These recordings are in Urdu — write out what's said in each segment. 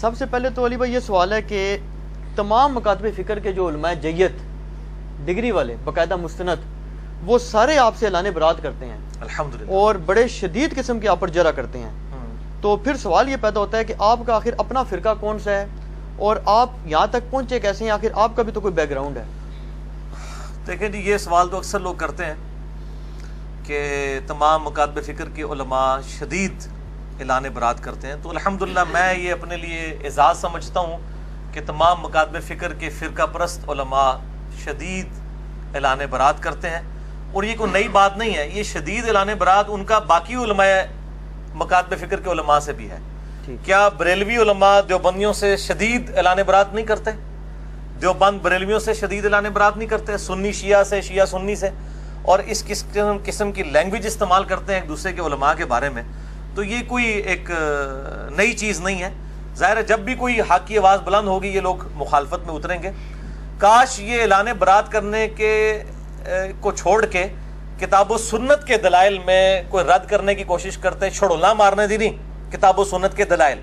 سب سے پہلے تو علی بھائی یہ سوال ہے کہ تمام مکاتب فکر کے جو علماء جیت ڈگری والے باقاعدہ مستند وہ سارے آپ سے اعلان برات کرتے ہیں الحمدللہ، اور بڑے شدید قسم کے آپ پر جرح کرتے ہیں. تو پھر سوال یہ پیدا ہوتا ہے کہ آپ کا آخر اپنا فرقہ کون سا ہے اور آپ یہاں تک پہنچے کیسے ہیں؟ آخر آپ کا بھی تو کوئی بیک گراؤنڈ ہے. دیکھیں جی، یہ سوال تو اکثر لوگ کرتے ہیں کہ تمام مکاتب فکر کے علماء شدید اعلان برات کرتے ہیں. تو الحمدللہ میں یہ اپنے لیے اعزاز سمجھتا ہوں کہ تمام مکاتب فکر کے فرقہ پرست علماء شدید اعلان برات کرتے ہیں. اور یہ کوئی نئی بات نہیں ہے، یہ شدید اعلان برات ان کا باقی علماء مکاتب فکر کے علماء سے بھی ہے. کیا بریلوی علماء دیوبندیوں سے شدید اعلان برات نہیں کرتے؟ دیوبند بریلویوں سے شدید اعلان برات نہیں کرتے؟ سنی شیعہ سے، شیعہ سنی سے، اور اس قسم کی لینگویج استعمال کرتے ہیں ایک دوسرے کے علماء کے بارے میں. تو یہ کوئی ایک نئی چیز نہیں ہے. ظاہر ہے جب بھی کوئی حق کی آواز بلند ہوگی یہ لوگ مخالفت میں اتریں گے. کاش یہ اعلان برات کرنے کے کو چھوڑ کے کتاب و سنت کے دلائل میں کوئی رد کرنے کی کوشش کرتے، چھڑولا مارنے دی نہیں کتاب و سنت کے دلائل،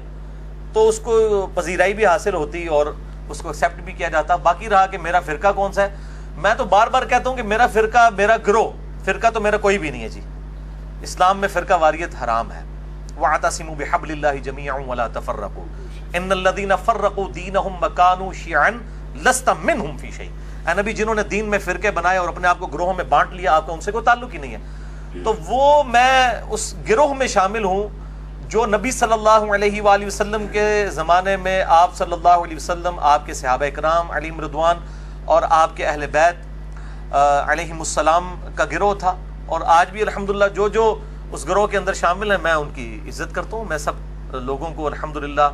تو اس کو پذیرائی بھی حاصل ہوتی اور اس کو ایکسیپٹ بھی کیا جاتا. باقی رہا کہ میرا فرقہ کون سا ہے، میں تو بار بار کہتا ہوں کہ میرا فرقہ، میرا گروہ، فرقہ تو میرا کوئی بھی نہیں ہے جی. اسلام میں فرقہ واریت حرام ہے. وَاعْتَصِمُوا بِحَبْلِ اللَّهِ جَمِيعًا وَلَا تَفَرَّقُوا إِنَّ الَّذِينَ فَرَّقُوا دِينَهُمْ وَكَانُوا شِيَعًا لَسْتَ مِنْهُمْ فِي شَيْءٍ. اے نبی، جنہوں نے دین میں فرقے بنائے اور اپنے آپ کو گروہوں میں بانٹ لیا، آپ کا ان سے کوئی تعلق ہی نہیں ہے. تو وہ میں اس گروہ میں شامل ہوں جو نبی صلی اللہ علیہ وآلہ وسلم کے زمانے میں آپ صلی اللہ علیہ وسلم، آپ کے صحابہ اکرام علیہم رضوان اور آپ کے اہل بیت علیہم السلام کا گروہ تھا. اور آج بھی الحمدللہ جو اس گروہ کے اندر شامل ہیں میں ان کی عزت کرتا ہوں. میں سب لوگوں کو الحمدللہ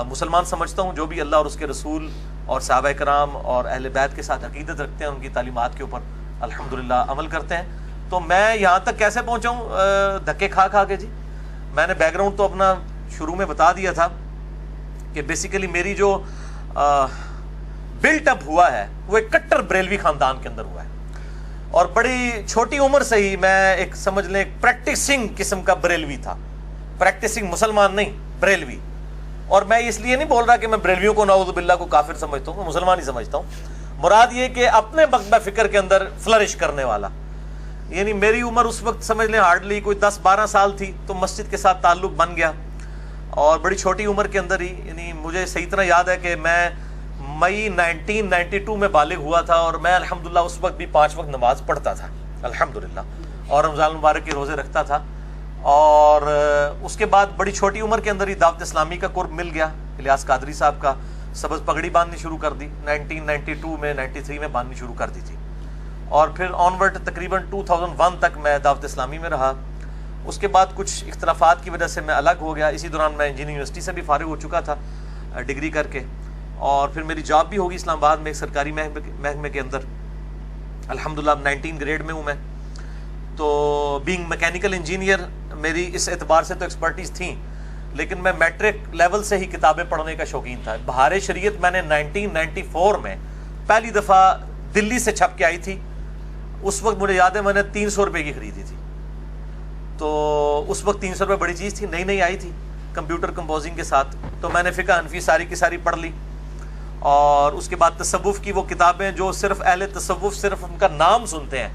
مسلمان سمجھتا ہوں جو بھی اللہ اور اس کے رسول اور صحابہ کرام اور اہل بیت کے ساتھ عقیدت رکھتے ہیں، ان کی تعلیمات کے اوپر الحمدللہ عمل کرتے ہیں. تو میں یہاں تک کیسے پہنچا ہوں؟ دھکے کھا کے جی. میں نے بیک گراؤنڈ تو اپنا شروع میں بتا دیا تھا کہ بیسیکلی میری جو بلٹ اپ ہوا ہے وہ ایک کٹر بریلوی خاندان کے اندر ہوا ہے، اور بڑی چھوٹی عمر سے ہی میں ایک سمجھ لیں ایک پریکٹسنگ قسم کا بریلوی تھا. پریکٹسنگ مسلمان نہیں، بریلوی. اور میں اس لیے نہیں بول رہا کہ میں بریلویوں کو نعوذ باللہ کو کافر سمجھتا ہوں، میں مسلمان ہی سمجھتا ہوں. مراد یہ کہ اپنے مکتبہ فکر کے اندر فلرش کرنے والا. یعنی میری عمر اس وقت سمجھ لیں ہارڈلی کوئی 10-12 سال تھی تو مسجد کے ساتھ تعلق بن گیا، اور بڑی چھوٹی عمر کے اندر ہی، یعنی مجھے صحیح طرح یاد ہے کہ میں مئی 1992 میں بالغ ہوا تھا، اور میں الحمدللہ اس وقت بھی 5 وقت نماز پڑھتا تھا الحمدللہ، اور رمضان المبارک کے روزے رکھتا تھا. اور اس کے بعد بڑی چھوٹی عمر کے اندر ہی دعوت اسلامی کا قرب مل گیا. الیاس قادری صاحب کا سبز پگڑی باندھنی شروع کر دی 1992 میں، 93 میں باندھنی شروع کر دی تھی، اور پھر آنورڈ تقریباً 2001 تک میں دعوت اسلامی میں رہا. اس کے بعد کچھ اختلافات کی وجہ سے میں الگ ہو گیا. اسی دوران میں انجینئرنگ یونیورسٹی سے بھی فارغ ہو چکا تھا ڈگری کر کے، اور پھر میری جاب بھی ہوگی اسلام آباد میں ایک سرکاری محکمے کے اندر الحمدللہ. 19 گریڈ میں ہوں میں. تو بینگ میکینیکل انجینئر میری اس اعتبار سے تو ایکسپرٹیز تھیں، لیکن میں میٹرک لیول سے ہی کتابیں پڑھنے کا شوقین تھا. بہار شریعت میں نے 1994 میں پہلی دفعہ دلی سے چھپ کے آئی تھی. اس وقت مجھے یاد ہے میں نے 300 روپے کی خریدی تھی. تو اس وقت 300 روپے بڑی چیز تھی، نئی آئی تھی کمپیوٹر کمپوزنگ کے ساتھ. تو میں نے فقہ حنفی ساری کی ساری پڑھ لی، اور اس کے بعد تصوف کی وہ کتابیں جو صرف اہل تصوف صرف ان کا نام سنتے ہیں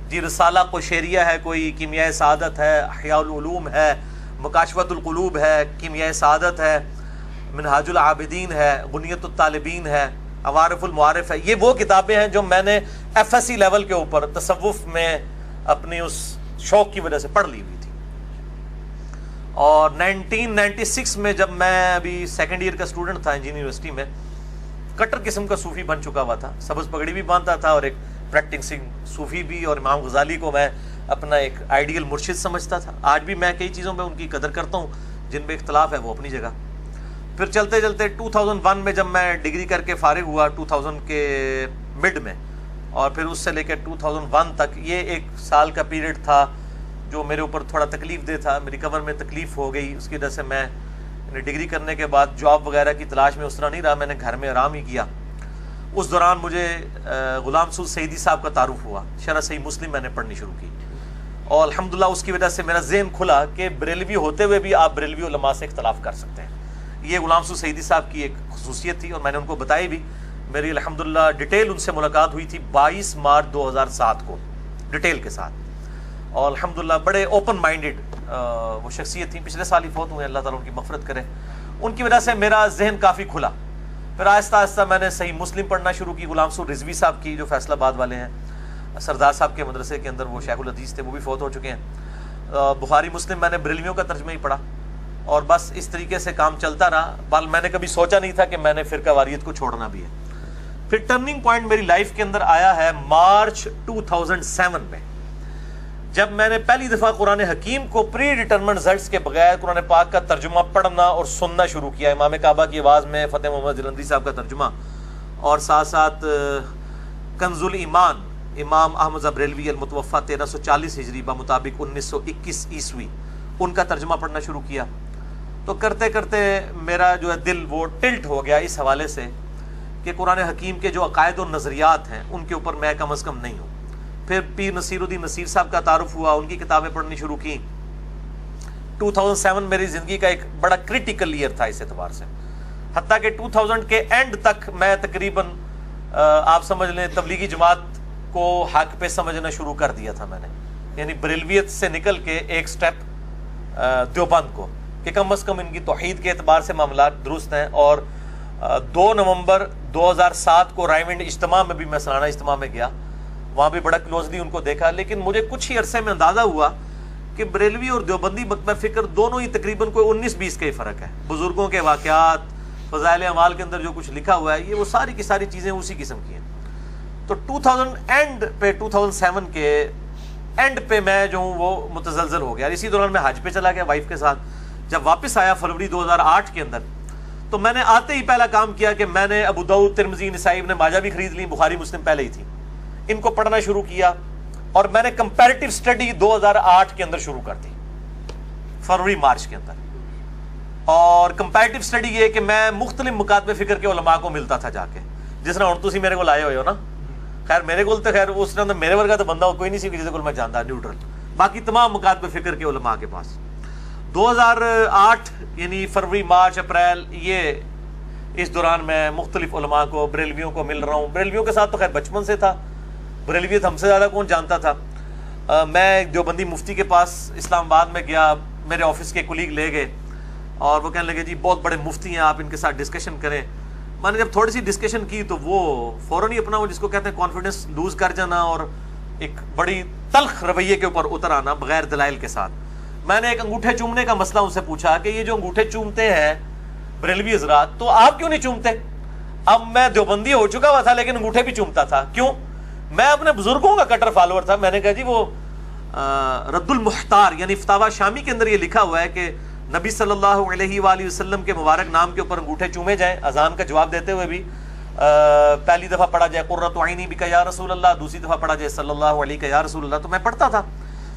جی، رسالہ قشیریہ ہے، کوئی کیمیائے سعادت ہے، احیاء العلوم ہے، مکاشفۃ القلوب ہے، کیمیائے سعادت ہے، منہاج العابدین ہے، غنیۃ الطالبین ہے، عوارف المعارف ہے. یہ وہ کتابیں ہیں جو میں نے ایف ایس سی لیول کے اوپر تصوف میں اپنی اس شوق کی وجہ سے پڑھ لی ہوئی تھی. اور 1996 میں جب میں ابھی سیکنڈ ایئر کا اسٹوڈنٹ تھا انجینئرنگ یونیورسٹی میں، کٹر قسم کا صوفی بن چکا ہوا تھا. سبز پگڑی بھی باندھتا تھا اور ایک پریکٹسنگ صوفی بھی، اور امام غزالی کو میں اپنا ایک آئیڈیل مرشد سمجھتا تھا. آج بھی میں کئی چیزوں پہ ان کی قدر کرتا ہوں، جن میں اختلاف ہے وہ اپنی جگہ. پھر چلتے 2001 میں جب میں ڈگری کر کے فارغ ہوا 2000 کے مڈ میں، اور پھر اس سے لے کے 2001 تک یہ 1 سال کا پیریڈ تھا جو میرے اوپر تھوڑا تکلیف دہ تھا. میری کمر میں تکلیف ہو گئی، اس کی وجہ سے میں ڈگری کرنے کے بعد جاب وغیرہ کی تلاش میں اس طرح نہیں رہا، میں نے گھر میں آرام ہی کیا. اس دوران مجھے غلام سعود سعیدی صاحب کا تعارف ہوا. شرح صحیح مسلم میں نے پڑھنی شروع کی، اور الحمدللہ اس کی وجہ سے میرا ذہن کھلا کہ بریلوی ہوتے ہوئے بھی آپ بریلوی علماء سے اختلاف کر سکتے ہیں. یہ غلام سو سعیدی صاحب کی ایک خصوصیت تھی اور میں نے ان کو بتائی بھی. میری الحمدللہ ڈیٹیل ان سے ملاقات ہوئی تھی 22 مارچ 2007 کو ڈیٹیل کے ساتھ, اور الحمدللہ بڑے اوپن مائنڈڈ وہ شخصیت تھیں. پچھلے سال ہی فوت ہوئے, اللہ تعالیٰ ان کی مغفرت کرے. ان کی وجہ سے میرا ذہن کافی کھلا. پھر آہستہ آہستہ میں نے صحیح مسلم پڑھنا شروع کی. غلام سو رضوی صاحب کی جو فیصل آباد والے ہیں, سردار صاحب کے مدرسے کے اندر وہ شیخ الحدیث تھے, وہ بھی فوت ہو چکے ہیں. بخاری مسلم میں نے بریلویوں کا ترجمہ ہی پڑھا, اور بس اس طریقے سے کام چلتا رہا. بل میں نے کبھی سوچا نہیں تھا کہ میں نے فرقہ واریت کو چھوڑنا بھی ہے. پھر ٹرننگ پوائنٹ میری لائف کے اندر آیا ہے مارچ 2007 میں, جب میں نے پہلی دفعہ قرآن حکیم کو پری ڈیٹرمنٹ رزلٹس کے بغیر قرآن پاک کا ترجمہ پڑھنا اور سننا شروع کیا. امام کعبہ کی آواز میں فتح محمد جلندری صاحب کا ترجمہ, اور ساتھ ساتھ کنز الایمان امام احمد بریلوی المتوفی 1340 ہجری بمطابق 1921 عیسوی, ان کا ترجمہ پڑھنا شروع کیا. تو کرتے کرتے میرا جو ہے دل وہ ٹلٹ ہو گیا اس حوالے سے کہ قرآن حکیم کے جو عقائد و نظریات ہیں ان کے اوپر میں کم از کم نہیں ہوں. پھر پیر نصیر الدین نصیر صاحب کا تعارف ہوا, ان کی کتابیں پڑھنی شروع کی. 2007 میری زندگی کا ایک بڑا کریٹیکل ایئر تھا اس اعتبار سے, حتیٰ کہ 2000 کے اینڈ تک میں تقریباً آپ سمجھ لیں تبلیغی جماعت کو حق پہ سمجھنا شروع کر دیا تھا میں نے, یعنی بریلویت سے نکل کے ایک سٹیپ دیوبند کو, کہ کم از کم ان کی توحید کے اعتبار سے معاملات درست ہیں. اور 2 نومبر 2007 کو رائمنڈ اجتماع میں بھی میں سالانہ اجتماع میں گیا, وہاں بھی بڑا کلوزلی ان کو دیکھا. لیکن مجھے کچھ ہی عرصے میں اندازہ ہوا کہ بریلوی اور دیوبندی مکتبہ فکر دونوں ہی تقریباً کوئی 19-20 کا ہی فرق ہے. بزرگوں کے واقعات, فضائل اعمال کے اندر جو کچھ لکھا ہوا ہے, یہ وہ ساری کی ساری چیزیں اسی قسم کی ہیں. تو 2007 کے اینڈ پہ میں جو ہوں وہ متزلزل ہو گیا. اسی دوران میں حج پہ چلا گیا وائف کے ساتھ. جب واپس آیا فروری 2008 کے اندر, تو میں نے آتے ہی پہلا کام کیا کہ میں نے ابو داؤد, ترمذی, نسائی, ابن ماجہ بھی خرید لی, بخاری مسلم پہلے ہی تھی, ان کو پڑھنا شروع کیا. اور میں نے کمپیریٹیو سٹڈی 2008 کے اندر شروع کر دی, فروری مارچ کے اندر. اور کمپیریٹیو سٹڈی یہ کہ میں مختلف مکاتب فکر کے علماء کو ملتا تھا جا کے, جس طرح ہوں تسی میرے کو آئے ہوئے ہو نا. خیر میرے کو تو خیر اس طرح میرے ورگا تو بندہ کوئی نہیں سی جس کو میں جانتا, نیوٹرل. باقی تمام مکاتب فکر کے علماء کے پاس 2008 یعنی فروری, مارچ, اپریل, یہ اس دوران میں مختلف علماء کو, بریلویوں کو مل رہا ہوں. بریلویوں کے ساتھ تو خیر بچپن سے تھا, بریلویت ہم سے زیادہ کون جانتا تھا. میں دیوبندی مفتی کے پاس اسلام آباد میں گیا, میرے آفس کے کولیگ لے گئے اور وہ کہنے لگے جی بہت بڑے مفتی ہیں, آپ ان کے ساتھ ڈسکشن کریں. میں نے جب تھوڑی سی ڈسکشن کی تو وہ فوراً ہی اپنا وہ جس کو کہتے ہیں کانفیڈنس لوز کر جانا اور ایک بڑی تلخ رویے کے اوپر اتر آنا بغیر دلائل کے ساتھ. میں نے ایک انگوٹھے چومنے کا مسئلہ ان سے پوچھا کہ یہ جو انگوٹھے چومتے ہیں بریلوی حضرات, تو آپ کیوں نہیں چومتے؟ اب میں دیوبندی ہو چکا ہوا تھا لیکن انگوٹھے بھی چومتا تھا. کیوں؟ میں اپنے بزرگوں کا کٹر فالوور تھا. میں نے کہا جی وہ رد المحتار یعنی فتاوی شامی کے اندر یہ لکھا ہوا ہے کہ نبی صلی اللہ علیہ وآلہ وسلم کے مبارک نام کے اوپر انگوٹھے چومے جائیں. اذان کا جواب دیتے ہوئے بھی پہلی دفعہ پڑھا جائے قرۃ عینی بک یا رسول اللہ, دوسری دفعہ پڑھا جائے صلی اللہ علیہ یا رسول اللہ. تو میں پڑھتا تھا.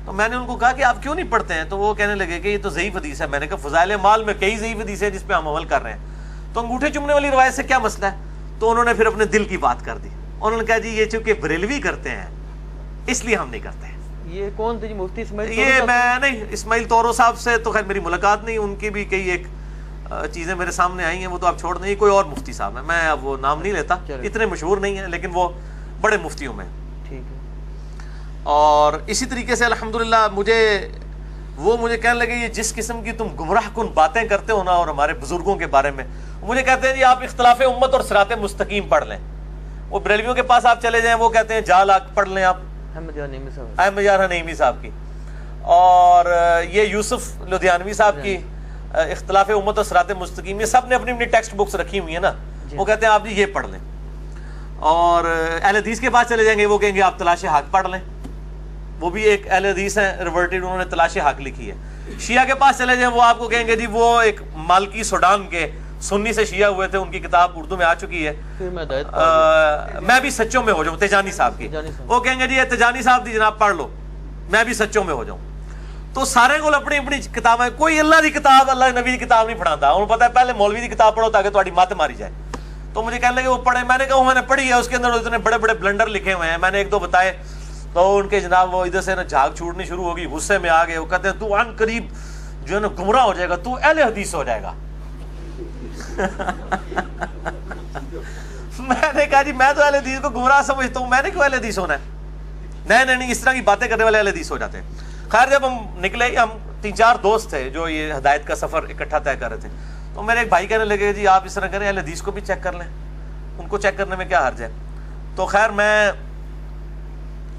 تو میں نے ان کو کہا کہ آپ کیوں نہیں پڑھتے ہیں؟ تو وہ کہنے لگے کہ یہ تو ضعیف حدیث ہے. میں نے کہا فضائل مال میں کئی ضعیف حدیث ہے جس پہ ہم عمل کر رہے ہیں, تو انگوٹھے چومنے والی روایت سے کیا مسئلہ ہے؟ تو انہوں نے پھر اپنے دل کی بات کر دی. انہوں نے کہا جی یہ چونکہ بریلوی کرتے ہیں اس لیے ہم نہیں کرتے. یہ کون تھے جی مفتی اسماعیل؟ یہ میں نہیں, اسماعیل طورو صاحب سے تو خیر میری ملاقات نہیں, ان کی بھی کئی ایک چیزیں میرے سامنے آئی ہیں, وہ تو آپ چھوڑ دیں. کوئی اور مفتی صاحب ہیں, میں اب وہ نام نہیں لیتا, اتنے مشہور نہیں ہیں لیکن وہ بڑے مفتیوں میں. ٹھیک ہے. اور اسی طریقے سے الحمدللہ مجھے کہنے لگے یہ جس قسم کی تم گمراہ کن باتیں کرتے ہو نا اور ہمارے بزرگوں کے بارے میں, مجھے کہتے ہیں جی آپ اختلاف امت اور صراط مستقیم پڑھ لیں. وہ بریلویوں کے پاس آپ چلے جائیں, وہ کہتے ہیں جال پڑھ لیں آپ احمد یار نعیمی صاحب کی, اور یہ یوسف لدھیانوی صاحب کی اختلاف امت اور صراط مستقیم, یہ سب نے اپنی اپنی ٹیکسٹ بکس رکھی ہوئی ہیں نا. وہ کہتے ہیں آپ جی یہ پڑھ لیں. اور اہل حدیث کے پاس چلے جائیں گے, وہ کہیں گے آپ تلاش حق پڑھ لیں. وہ بھی ایک اہل حدیث ہیں ریورٹڈ, انہوں نے تلاش حق لکھی ہے. شیعہ کے پاس چلے جائیں, وہ آپ کو کہیں گے جی وہ ایک مالکی سوڈان کے سنی سے شیعہ ہوئے تھے, ان کی کتاب اردو میں آ چکی ہے, میں بھی سچوں میں ہو جاؤں, تیجانی صاحب کی. وہ کہیں گے جی یہ تیجانی صاحب دی جناب پڑھ لو, میں بھی سچوں میں ہو جاؤں. تو سارے کو اپنی اپنی کتابیں, کوئی اللہ دی کتاب اللہ نبی دی کتاب نہیں پڑھاتا. انہوں پتا ہے پہلے مولوی دی کتاب پڑھو تاکہ تمہاری مت ماری جائے. تو مجھے کہنے لگے وہ پڑھے. میں نے کہا میں نے پڑھی ہے, اس کے اندر اتنے بڑے بڑے بلنڈر لکھے ہوئے ہیں. میں نے ایک دو بتائے تو ان کے جناب وہ ادھر سے نا جھاگ چھوٹنی شروع ہوگی, غصے میں آ گئے. وہ کہتے ہیں تو عن قریب جو ہے نا گمراہ ہو جائے گا, تو اہل حدیث ہو جائے گا. میں نے کہا جی میں تو اہل حدیث کو گمراہ سمجھتا ہوں، میں نے کیوں اہل حدیث ہونا ہے؟ نہیں اس طرح کی باتیں کرنے والے اہل حدیث ہو جاتے ہیں۔ خیر جب ہم نکلے، ہم 3-4 دوست تھے جو یہ ہدایت کا سفر اکٹھا طے کر رہے تھے، تو میرے ایک بھائی کہنے لگے جی آپ اس طرح کریں، اہل حدیث کو بھی چیک کر لیں، ان کو چیک کرنے میں کیا حرج ہے؟ تو خیر میں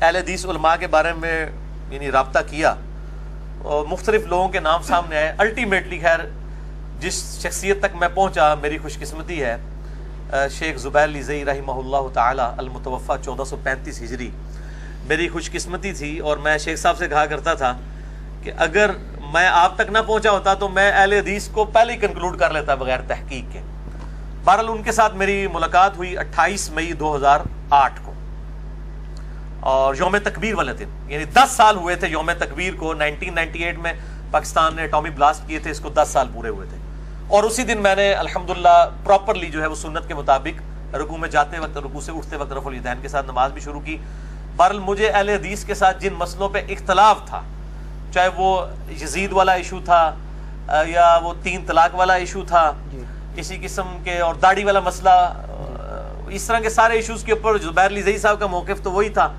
اہل حدیث علماء کے بارے میں یعنی رابطہ کیا اور مختلف لوگوں کے نام سامنے آئے۔ الٹیمیٹلی خیر جس شخصیت تک میں پہنچا، میری خوش قسمتی ہے، شیخ زبیر علی زئی رحمہ اللہ تعالی المتوفی 1435 ہجری میری خوش قسمتی تھی، اور میں شیخ صاحب سے کہا کرتا تھا کہ اگر میں آپ تک نہ پہنچا ہوتا تو میں اہل حدیث کو پہلے ہی کنکلوڈ کر لیتا بغیر تحقیق کے۔ بہرحال ان کے ساتھ میری ملاقات ہوئی 28 مئی 2008 کو، اور یوم تکبیر والے دن، یعنی 10 سال ہوئے تھے یوم تکبیر کو۔ 1998 میں پاکستان نے ایٹمی بلاسٹ کیے تھے، اس کو 10 سال پورے ہوئے تھے، اور اسی دن میں نے الحمدللہ پراپرلی جو ہے وہ سنت کے مطابق رکوع میں جاتے وقت، رکوع سے اٹھتے وقت رفع الیدین کے ساتھ نماز بھی شروع کی۔ بہرحال مجھے اہل حدیث کے ساتھ جن مسئلوں پہ اختلاف تھا، چاہے وہ یزید والا ایشو تھا یا وہ 3 طلاق والا ایشو تھا، کسی قسم کے، اور داڑھی والا مسئلہ، اس طرح کے سارے ایشوز کے اوپر زبیر علی زئی صاحب کا موقف تو وہی تھا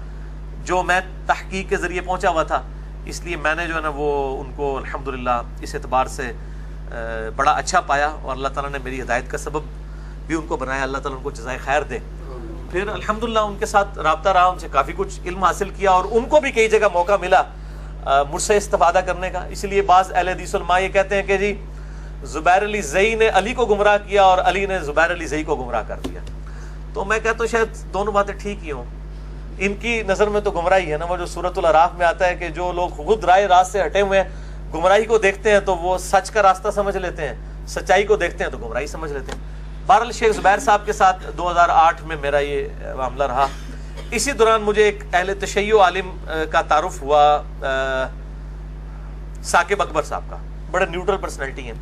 جو میں تحقیق کے ذریعے پہنچا ہوا تھا۔ اس لیے میں نے جو ہے نا وہ ان کو الحمدللہ اس اعتبار سے بڑا اچھا پایا، اور اللہ تعالیٰ نے میری ہدایت کا سبب بھی ان کو بنایا، اللہ تعالیٰ ان کو جزائے خیر دے۔ پھر الحمدللہ ان کے ساتھ رابطہ رہا، ان سے کافی کچھ علم حاصل کیا، اور ان کو بھی کئی جگہ موقع ملا مجھ سے استفادہ کرنے کا۔ اس لیے بعض اہل حدیث علماء یہ کہتے ہیں کہ جی زبیر علی زئی نے علی کو گمراہ کیا اور علی نے زبیر علی زئی کو گمراہ کر دیا، تو میں کہتا ہوں شاید دونوں باتیں ٹھیک ہی ہوں۔ ان کی نظر میں تو گمراہی ہے نا، وہ جو سورۃ الاعراف میں آتا ہے کہ جو لوگ خود رائے راست سے ہٹے ہوئے ہیں، گمراہی کو دیکھتے ہیں تو وہ سچ کا راستہ سمجھ لیتے ہیں، سچائی کو دیکھتے ہیں تو گمراہی سمجھ لیتے ہیں۔ بہرحال شیخ زبیر صاحب کے ساتھ 2008 میں میرا یہ معاملہ رہا۔ اسی دوران مجھے ایک اہل تشیع عالم کا تعارف ہوا، ثاقب اکبر صاحب کا، بڑے نیوٹرل پرسنالٹی ہیں۔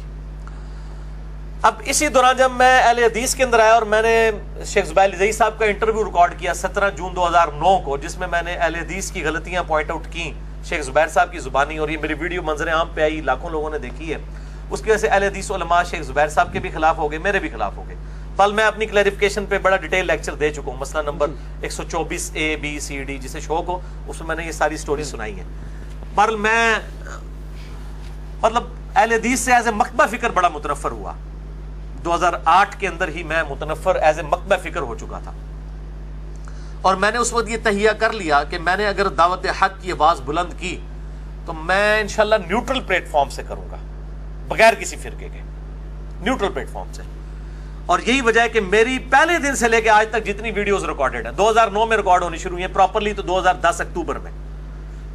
اب اسی دوران جب میں اہل حدیث کے اندر آیا اور میں نے شیخ زبیر علی زئی صاحب کا انٹرویو ریکارڈ کیا 17 جون 2009 کو، جس میں میں نے اہل حدیث کی غلطیاں پوائنٹ آؤٹ کی شیخ زبیر صاحب کی زبانی، اور یہ میری ویڈیو منظر عام پہ آئی، لاکھوں لوگوں نے دیکھی ہے۔ اس کی وجہ سے اہل حدیث علماء شیخ زبیر صاحب کے بھی خلاف ہو گئے، میرے بھی خلاف ہو گئے۔ پل میں اپنی کلیریفیکیشن پہ بڑا ڈیٹیل لیکچر دے چکا ہوں، مسئلہ number 124 A B C D، جسے شوق ہو اس میں نے یہ ساری سٹوری سنائی ہے۔ بہرحال میں مطلب اہل حدیث سے ایز اے مکتبہ فکر بڑا متنفر ہوا۔ 2008 کے اندر ہی میں متنفر ایز اے مکتبہ فکر ہو چکا تھا، اور میں نے اس وقت یہ تہیہ کر لیا کہ میں نے اگر دعوت حق کی آواز بلند کی تو میں انشاءاللہ نیوٹرل پلیٹ فارم سے کروں گا، بغیر کسی فرقے کے، نیوٹرل پلیٹ فارم سے۔ اور یہی وجہ ہے کہ میری پہلے دن سے لے کے آج تک جتنی ویڈیوز ریکارڈڈ ہیں 2009 میں ریکارڈ ہونی شروع ہوئی ہیں پراپرلی تو 2010 اکتوبر میں،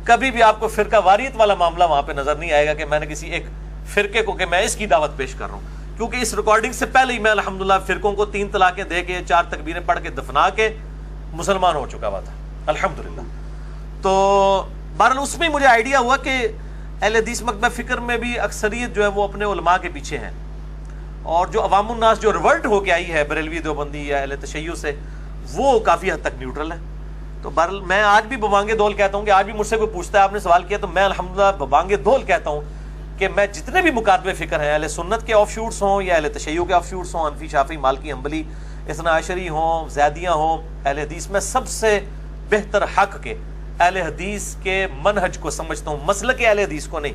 کبھی بھی آپ کو فرقہ واریت والا معاملہ وہاں پہ نظر نہیں آئے گا کہ میں نے کسی ایک فرقے کو کہ میں اس کی دعوت پیش کر رہا ہوں، کیونکہ اس ریکارڈنگ سے پہلے ہی میں الحمدللہ فرقوں کو 3 طلاقیں دے کے 4 تکبیریں پڑھ کے دفنا کے مسلمان ہو چکا ہوا تھا الحمدللہ۔ تو بہرحال اس میں مجھے آئیڈیا ہوا کہ اہل حدیث مکتبہ فکر میں بھی اکثریت جو ہے وہ اپنے علماء کے پیچھے ہیں، اور جو عوام الناس جو ریولٹ ہو کے آئی ہے بریلوی دیوبندی یا اہل تشیع سے، وہ کافی حد تک نیوٹرل ہے۔ تو بہرحال میں آج بھی ببانگے دول کہتا ہوں کہ آج بھی مجھ سے کوئی پوچھتا ہے آپ نے سوال کیا تو میں الحمدللہ ببانگے دول کہتا ہوں کہ میں جتنے بھی مکاتبے فکر ہیں، اہل سنت کے آف شوٹس ہوں یا اہل تشیع کے آف شوٹس ہوں، حنفی شافعی مالکی حنبلی اثنا عشری ہوں، زیدیاں ہوں، اہل حدیث میں سب سے بہتر حق کے اہل حدیث کے منہج کو سمجھتا ہوں، مسلک اہل حدیث کو نہیں،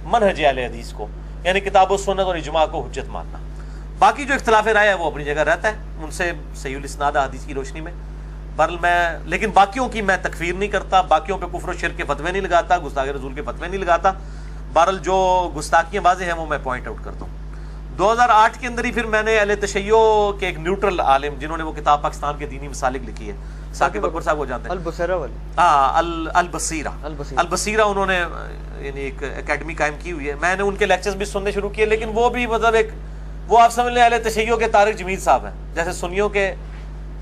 منہج اہل حدیث کو، یعنی کتاب و سنت اور اجماع کو حجت ماننا۔ باقی جو اختلاف رائے ہے وہ اپنی جگہ رہتا ہے، ان سے صحیح الاسناد حدیث کی روشنی میں۔ بہرحال میں لیکن باقیوں کی میں تکفیر نہیں کرتا، باقیوں پہ کفر و شرک کے فتوے نہیں لگاتا، گستاخی رسول کے فتوے نہیں لگاتا۔ بہرحال جو گستاخیاں واضح ہیں وہ میں پوائنٹ آؤٹ کرتا ہوں۔ 2008 کے اندر ہی پھر میں نے اہل تشیع کے ایک نیوٹرل عالم جنہوں نے وہ کتاب پاکستان کے دینی مسالک لکھی ہے، ثاقب اکبر صاحب کو جانتے ہیں، البصیرہ، انہوں نے یعنی ایک اکیڈمی قائم کی ہوئی ہے، میں نے ان کے لیکچرز بھی سننے شروع کیے، لیکن وہ بھی مطلب ایک وہ آپ سمجھ لیں اہل تشیع کے طارق جمیل صاحب ہیں، جیسے سنیوں کے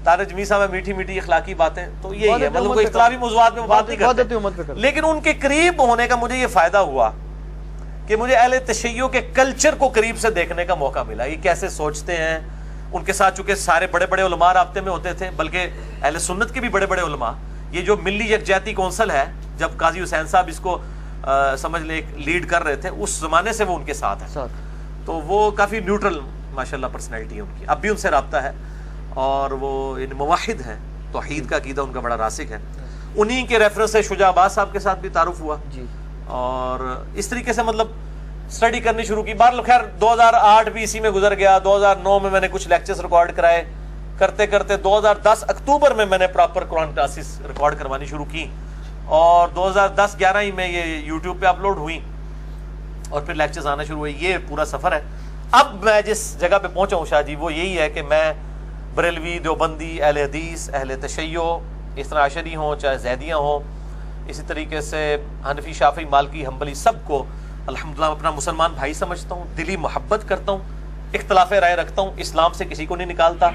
طارق جمیل صاحب ہیں، میٹھی میٹھی اخلاقی باتیں، تو یہی ہے، مطلب کوئی اختلافی موضوعات میں بات نہیں کرتے، لیکن ان کے قریب ہونے کا مجھے یہ فائدہ ہوا کہ مجھے اہل تشیع کے کلچر کو قریب سے دیکھنے کا موقع ملا، یہ کیسے سوچتے ہیں۔ ان کے ساتھ چونکہ سارے بڑے بڑے علماء رابطے میں ہوتے تھے، بلکہ اہل سنت کے بھی بڑے بڑے علماء، یہ جو ملی یکجہتی کونسل ہے، جب قاضی حسین صاحب اس کو سمجھ لیں لیڈ کر رہے تھے، اس زمانے سے وہ ان کے ساتھ ہیں، تو وہ کافی نیوٹرل ماشاءاللہ پرسنالٹی ہے ان کی, اب بھی ان سے رابطہ ہے, اور وہ موحد ہیں, توحید کا عقیدہ ان کا بڑا راسخ ہے. انہی کے ریفرنس سے شجاع عباس صاحب کے ساتھ بھی تعارف ہوا جی, اور اس طریقے سے مطلب اسٹڈی کرنی شروع کی. بہرحال خیر 2008 بھی اسی میں گزر گیا. 2009 میں نے کچھ لیکچرز ریکارڈ کرائے, کرتے کرتے 2010 اکتوبر میں میں نے پراپر قرآن کلاسز ریکارڈ کروانی شروع کی, اور 2010-11 ہی میں یہ یوٹیوب پہ اپلوڈ ہوئی, اور پھر لیکچرز آنا شروع ہوئے. یہ پورا سفر ہے. اب میں جس جگہ پہ پہنچا ہوں شاہ جی, وہ یہی ہے کہ میں بریلوی, دیوبندی, اہل حدیث, اہل تشیع, اس طرح عشری ہوں چاہے زیدیاں ہوں, اسی طریقے سے حنفی, شافعی, مالکی, حنبلی, سب کو الحمدللہ اپنا مسلمان بھائی سمجھتا ہوں, دلی محبت کرتا ہوں, اختلاف رائے رکھتا ہوں, اسلام سے کسی کو نہیں نکالتا,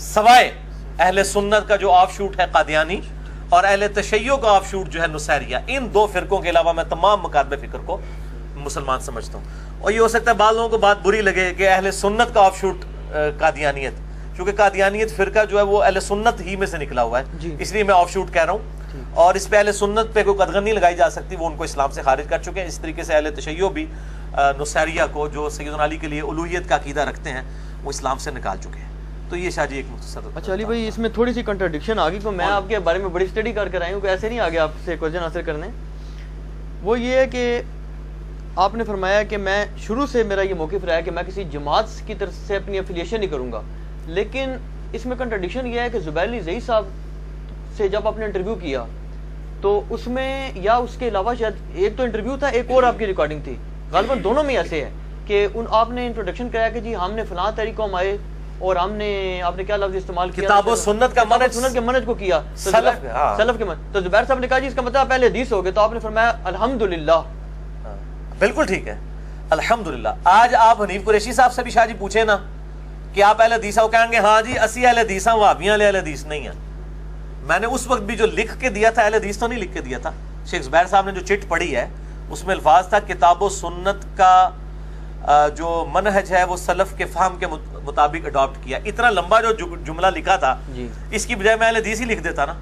سوائے اہل سنت کا جو آف شوٹ ہے قادیانی, اور اہل تشیع کا آف شوٹ جو ہے نصیریہ. ان دو فرقوں کے علاوہ میں تمام مکاتب فکر کو مسلمان سمجھتا ہوں. اور یہ ہو سکتا ہے بعض لوگوں کو بات بری لگے کہ اہل سنت کا آف شوٹ قادیانیت, کیونکہ قادیانیت فرقہ جو ہے وہ اہل سنت ہی میں سے نکلا ہوا ہے, اس لیے میں آف شوٹ کہہ رہا ہوں, اور اس پہ اہل سنت پہ کوئی قدغن نہیں لگائی جا سکتی, وہ ان کو اسلام سے خارج کر چکے ہیں. اس طریقے سے اہل تشیع بھی نصیریہ کو, جو سیدنا علی کے لیے الوہیت کا عقیدہ رکھتے ہیں, وہ اسلام سے نکال چکے ہیں. تو یہ شاہ جی ایک مختصر. اچھا علی بھائی, اس میں تھوڑی سی کنٹراڈکشن آ گئی, تو میں آپ کے بارے میں بڑی اسٹڈی کر آئی ہوں, کہ ایسے نہیں آ گیا آپ سے کویسچن آنسر کرنے. وہ یہ ہے کہ آپ نے فرمایا کہ میں شروع سے میرا یہ موقف رہا ہے کہ میں کسی جماعت کی طرف سے اپنی افیلیشن نہیں کروں گا, لیکن اس میں کنٹراڈکشن یہ ہے کہ زبیر علی زئی صاحب سے جب آپ نے انٹرویو کیا تو اس میں, یا اس کے علاوہ شاید ایک تو انٹرویو تھا, ایک اور آپ کی ریکارڈنگ تھی, غالباً دونوں میں ایسے ہے کہ آپ نے انٹروڈکشن کرایا کہ جی ہم نے فلاں تحریک کو ہم آئے, اور آپ نے کیا لفظ استعمال کیا, کتاب و سنت کا منہج, سنت کے منہج کو کیا, سلف کے منہج. تو زبیر صاحب نے کہا جی اس کا مطلب پہلے حدیث ہو گئے, تو آپ نے فرمایا الحمدللہ. بالکل ٹھیک ہے, الحمدللہ. آج آپ حنیف قریشی صاحب سے بھی شاہ جی پوچھیں نا کہ آپ اہل حدیث ہو, کہیں گے ہاں جی اسی اہل حدیث ہیں, وہابیاں اہل حدیث نہیں ہیں. میں نے اس وقت بھی جو لکھ کے دیا تھا, اہل حدیث تو نہیں لکھ کے دیا تھا. شیخ زبیر صاحب نے جو چٹ پڑھی ہے اس میں الفاظ تھا کتاب و سنت کا جو منہج ہے وہ سلف کے فہم کے مطابق اڈاپٹ کیا. اتنا لمبا جو جملہ لکھا تھا اس کی بجائے میں اہل حدیث ہی لکھ دیتا نا,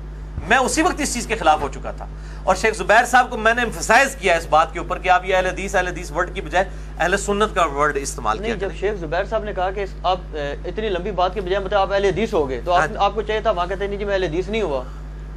میں اسی وقت اس چیز کے خلاف ہو چکا تھا. اور شیخ زبیر صاحب کو میں نے ایمفسائز کیا اس بات کے اوپر کہ آپ یہ اہل حدیث ورڈ کی بجائے اہل سنت کا ورڈ استعمال کیا. جب شیخ زبیر صاحب نے کہا کہ آپ اتنی لمبی بات کے بجائے مطلب آپ اہل حدیث ہو گئے, تو آپ کو چاہیے تھا وہاں کہتے نہیں جی میں اہل حدیث نہیں ہوا,